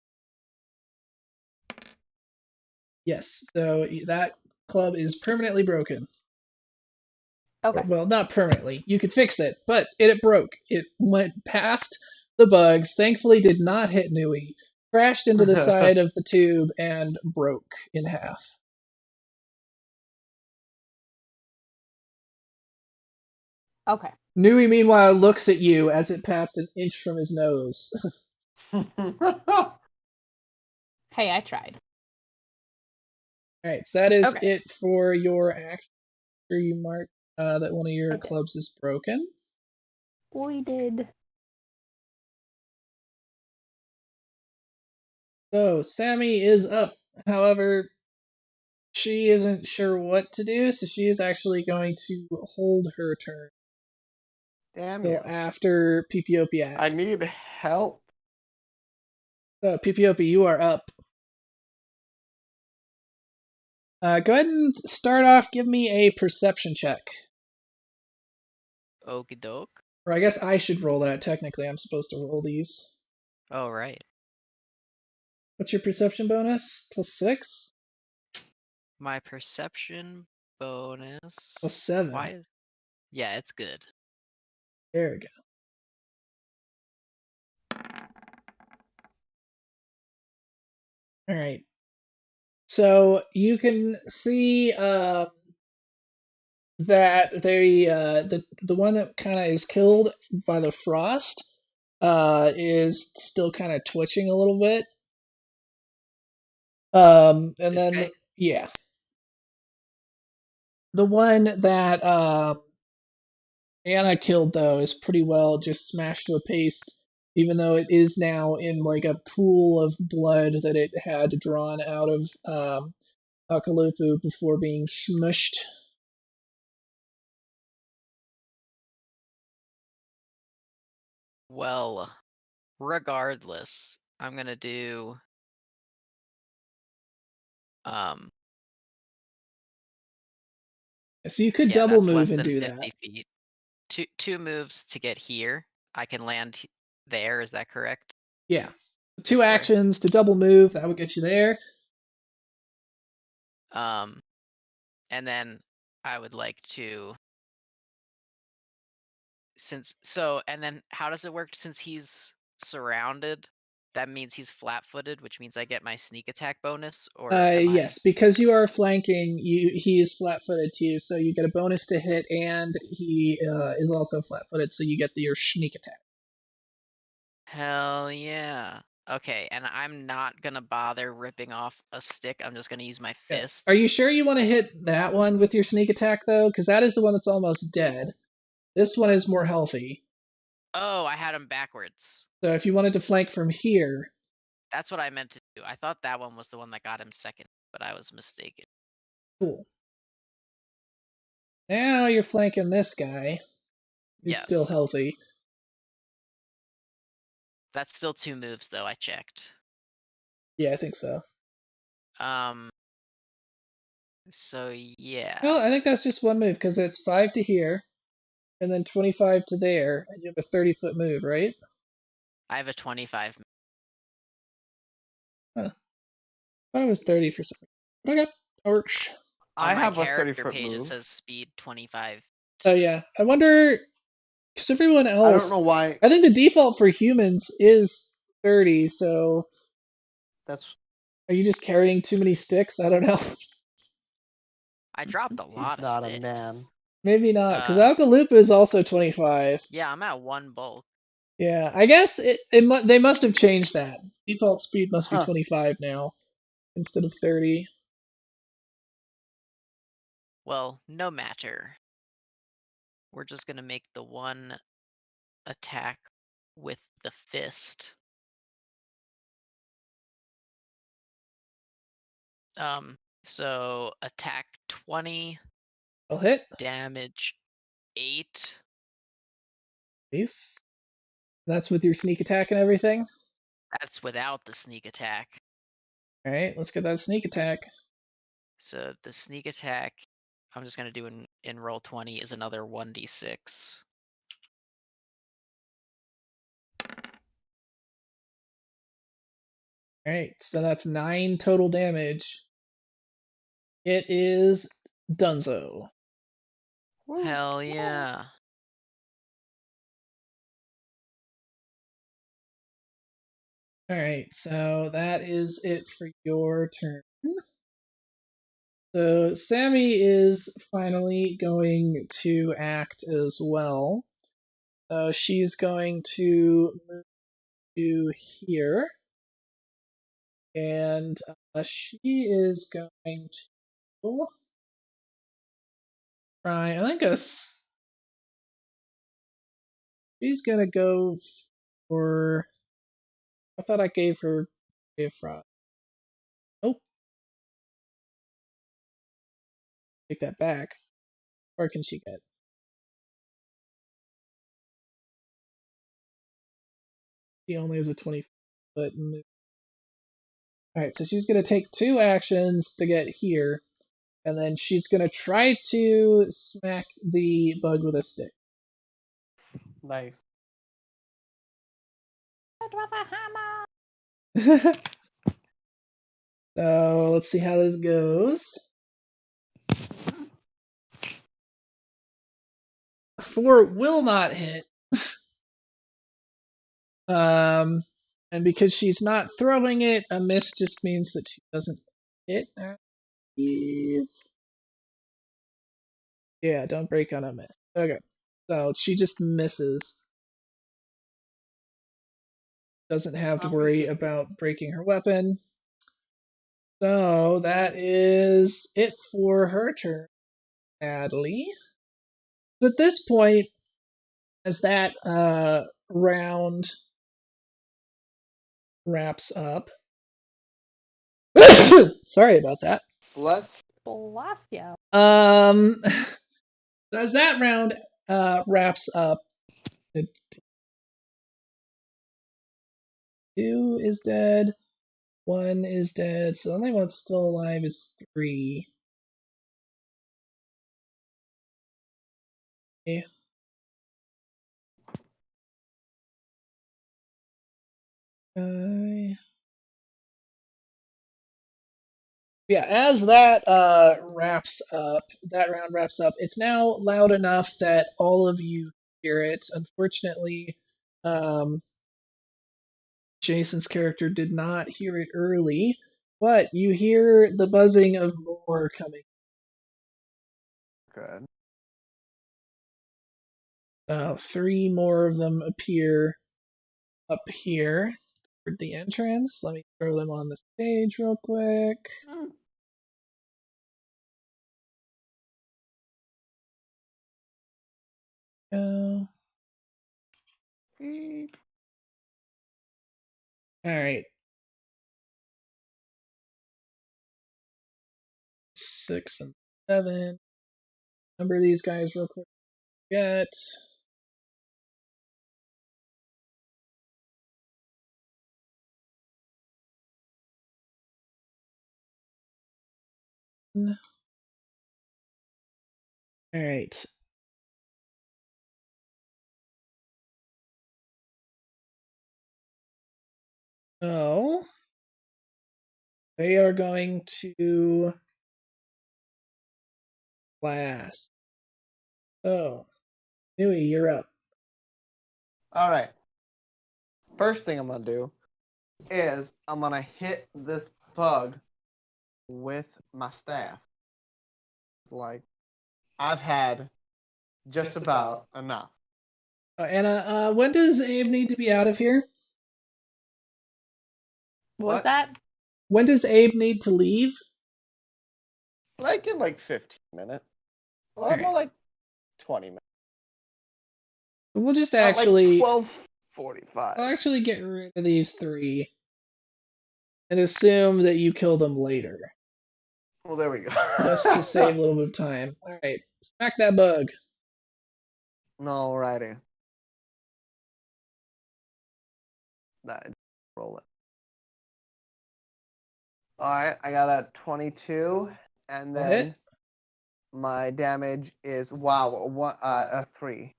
Yes, so that club is permanently broken. Okay. Well, not permanently. You could fix it, but it broke. It went past the bugs, thankfully did not hit Nui, crashed into the side of the tube, and broke in half. Okay. Nui, meanwhile, looks at you as it passed an inch from his nose. Hey, I tried. Alright, so that is Okay. it for your action. Sure you mark that one of your Okay. clubs is broken. We did. So, Sammy is up. However, she isn't sure what to do, so she is actually going to hold her turn Damn till you. after Pipiopi I acts. need help. So, Pipiopi, you are up. Go ahead and start off. Give me a perception check. Okie doke. Or I guess I should roll that. Technically, I'm supposed to roll these. Oh, right. What's your perception bonus? +6? My perception bonus. +7. Why is. Yeah, it's good. There we go. All right. So you can see that the one that kind of is killed by the frost is still kind of twitching a little bit. And This then guy? yeah, the one that Anna killed though is pretty well just smashed to a paste, even though it is now in like a pool of blood that it had drawn out of Akalupu before being smushed. Well, regardless, I'm gonna do. So you could Yeah, double that's move less and than do 50 that. feet. Two moves to get here. I can land there, is that correct? Yeah. Two This way. actions to double move, that would get you there. And then I would like to. And then how does it work since he's surrounded? That means he's flat-footed, which means I get my sneak attack bonus, or am I? Yes, because you are flanking, he is flat-footed too, so you get a bonus to hit, and he is also flat-footed, so you get your sneak attack. Hell yeah. Okay, and I'm not gonna bother ripping off a stick. I'm just gonna use my fist. Are you sure you want to hit that one with your sneak attack though? Because that is the one that's almost dead. This one is more healthy. Oh, I had him backwards. So if you wanted to flank from here, That's what I meant to do. I thought that one was the one that got him second, but I was mistaken. cool. Now you're flanking this guy. He's Yes. still healthy. That's still 2 moves though, I checked. Yeah, I think so. So yeah. Well, I think that's just one move because it's 5 to here, and then 25 to there, and you have a 30-foot move, right? I have a 25. Huh. I thought it was 30 for some reason. Okay, works. I On my have a character 30-foot page, it move. says speed 25. Oh yeah, I wonder because everyone else. I don't know why. I think the default for humans is 30. So That's are you just carrying too many sticks? I don't know. I dropped a he's lot of not sticks. a man. Maybe not, because Uh, Alkalupa is also 25. Yeah, I'm at 1 bulk. Yeah, I guess they must have changed that. Default speed must be Huh. 25 now instead of 30. Well, no matter. We're just gonna make the one attack with the fist. So attack 20, I'll hit. damage 8. Nice. That's with your sneak attack and everything. That's without the sneak attack. All right, let's get that sneak attack. So the sneak attack, I'm just gonna do in roll 20 is another 1d6. All right, so that's 9 total damage. It is Dunzo. Hell yeah. All right, so that is it for your turn. So Sammy is finally going to act as well. So she's going to move to here. And she is going to try, I think she's going to go for, I thought I gave her a fraud. Oh, take that back. Where can she get? She only has a 20-foot move. Alright, so she's going to take 2 actions to get here, and then she's going to try to smack the bug with a stick. Nice. So let's see how this goes. 4 will not hit. And because she's not throwing it, a miss just means that she doesn't hit. Yeah, don't break on a miss. Okay, so she just misses. Doesn't have to worry Obviously. about breaking her weapon. So that is it for her turn, sadly. So at this point, as that round wraps up, sorry about that. Bless. Blastia. So as that round wraps up, 2 is dead, 1 is dead, so the only one that's still alive is 3. Okay. Yeah, as that that round wraps up, it's now loud enough that all of you hear it. Unfortunately, Jason's character did not hear it early, but you hear the buzzing of more coming. Good. 3 more of them appear up here toward the entrance. Let me throw them on the stage real quick. Go. Alright. 6 and 7. Number these guys real quick. Get. Alright. So they are going to class. So, Nui, you're up. All right. First thing I'm gonna do is I'm gonna hit this bug with my staff. Like, I've had just about enough. Anna, when does Abe need to be out of here? What was What? that? When does Abe need to leave? Like in like 15 minutes. Well, Alright. more like 20 minutes. We'll just Not actually, like 12:45. I'll actually get rid of these three and assume that you kill them later, Well, there we go. just to save a little bit of time. All right, smack that bug. Alrighty. Roll it. Alright, I got a 22, and Will then hit. my damage is, a 3.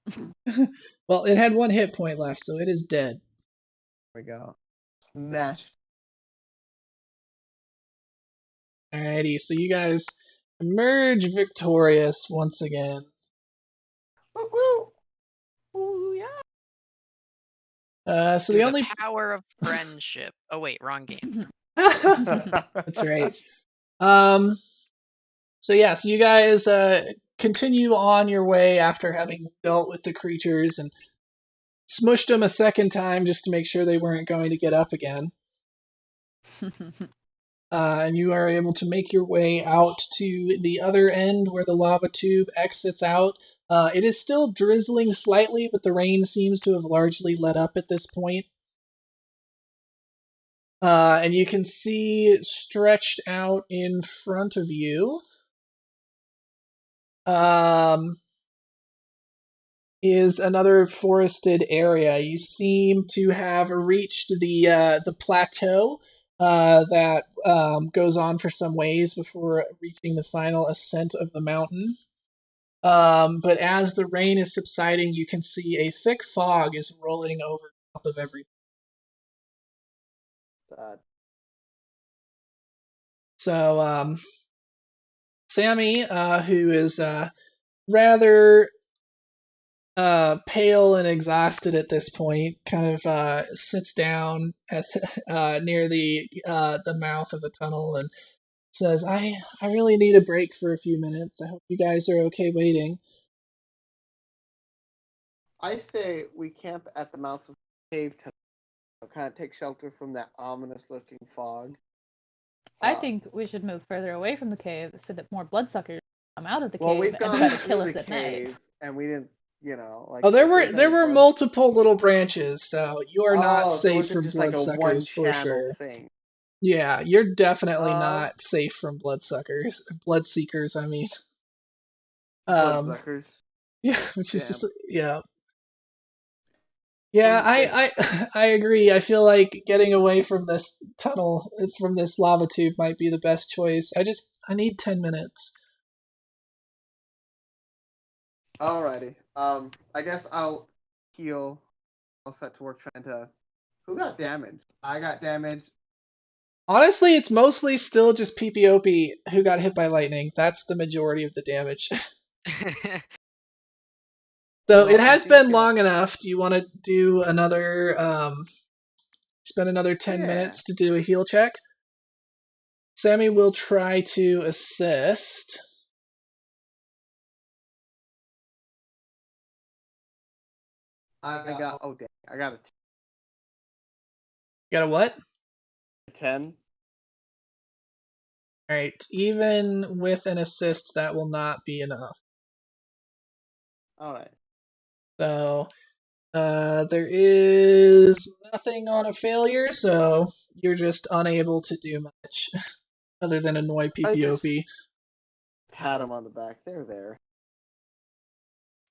Well, it had one hit point left, so it is dead. There we go. Smashed. Alrighty, so you guys emerge victorious once again. Woo woo! Ooh, yeah. So Through the only power of friendship. Oh wait, wrong game. that's right. So yeah, so you guys continue on your way after having dealt with the creatures and smushed them a second time just to make sure they weren't going to get up again. And you are able to make your way out to the other end where the lava tube exits out. It is still drizzling slightly, but the rain seems to have largely let up at this point. And you can see stretched out in front of you is another forested area. You seem to have reached the plateau that goes on for some ways before reaching the final ascent of the mountain. But as the rain is subsiding, you can see a thick fog is rolling over top of everything. So Sammy, who is rather pale and exhausted at this point, kind of sits down at near the mouth of the tunnel and says, "I really need a break for a few minutes. I hope you guys are okay waiting." I say we camp at the mouth of the cave to kind of take shelter from that ominous-looking fog. I think we should move further away from the cave so that more bloodsuckers come out of the Well, cave we've and gone try to through kill the us at night. cave, and we didn't, like. Oh, there if were there's there any were blood- multiple little branches, so you are not Oh, so safe it's from just like a bloodsuckers for one-channel sure. thing. Yeah, you're definitely Um, not safe from bloodseekers. I mean. Bloodsuckers. Yeah, which is Damn. just yeah. Yeah, Insist. I agree. I feel like getting away from this tunnel, from this lava tube, might be the best choice. I need 10 minutes. Alrighty. I guess I'll heal. I'll set to work trying to. Who got damaged? I got damaged. Honestly, it's mostly still just PPOP who got hit by lightning. That's the majority of the damage. So Well, it I has think, been long enough. Do you want to do another, spend another 10 Yeah. minutes to do a heal check? Sammy will try to assist. I got. Oh damn! I got Got a what? a 10. Alright, even with an assist, that will not be enough. Alright. So, there is nothing on a failure, so you're just unable to do much other than annoy I just- PPOP. Pat him on the back. They're there.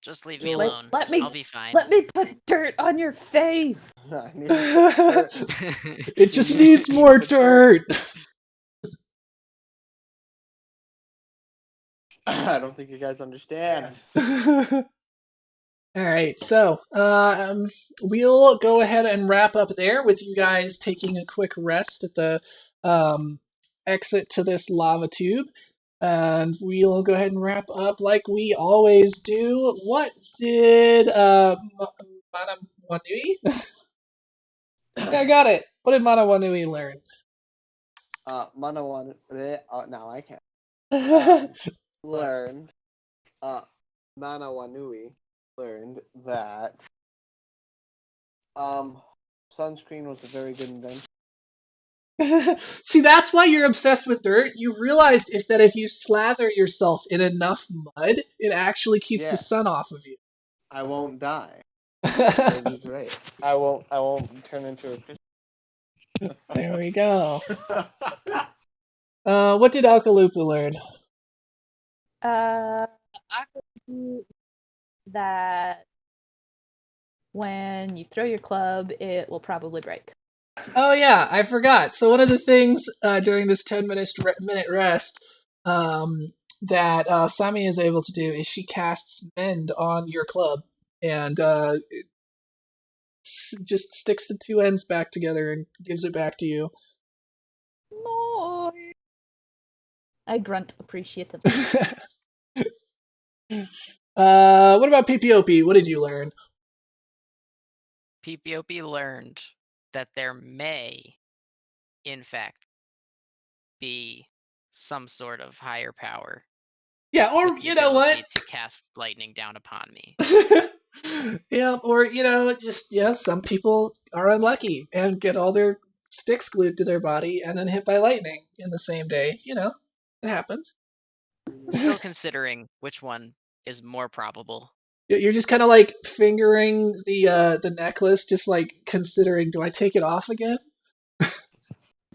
Just leave me Let- alone. let me- I'll be fine. Let me put dirt on your face. I need to put dirt. It just needs more dirt! I don't think you guys understand. Alright, so we'll go ahead and wrap up there with you guys taking a quick rest at the exit to this lava tube. And we'll go ahead and wrap up like we always do. What did Mana Wanui? Yeah, I got it. What did Mana Wanui learn? Now I can. Learned. Mana Wanui learned that sunscreen was a very good invention. See, that's why you're obsessed with dirt. You realized if you slather yourself in enough mud, it actually keeps the sun off of you. I won't die. It'll be great. I won't turn into a fish. There we go. What did Alkalupa learn? I could that when you throw your club, it will probably break. Oh yeah, I forgot. So one of the things during this 10-minute rest that Sami is able to do is she casts Mend on your club and just sticks the two ends back together and gives it back to you. No. I grunt appreciatively. What about PPOP? What did you learn? PPOP learned that there may, in fact, be some sort of higher power. Yeah, or with the you know what? ability to cast lightning down upon me. Yeah, or some people are unlucky and get all their sticks glued to their body and then hit by lightning in the same day. It happens. Still considering which one is more probable. You're just kind of like fingering the necklace, just like considering, do I take it off again?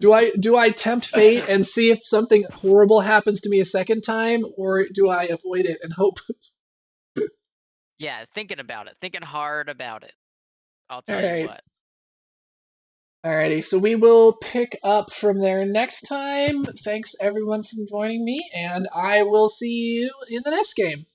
Do I tempt fate and see if something horrible happens to me a second time, or do I avoid it and hope? Yeah, thinking about it, thinking hard about it. I'll tell All you right. what. Alrighty, so we will pick up from there next time. Thanks everyone for joining me, and I will see you in the next game.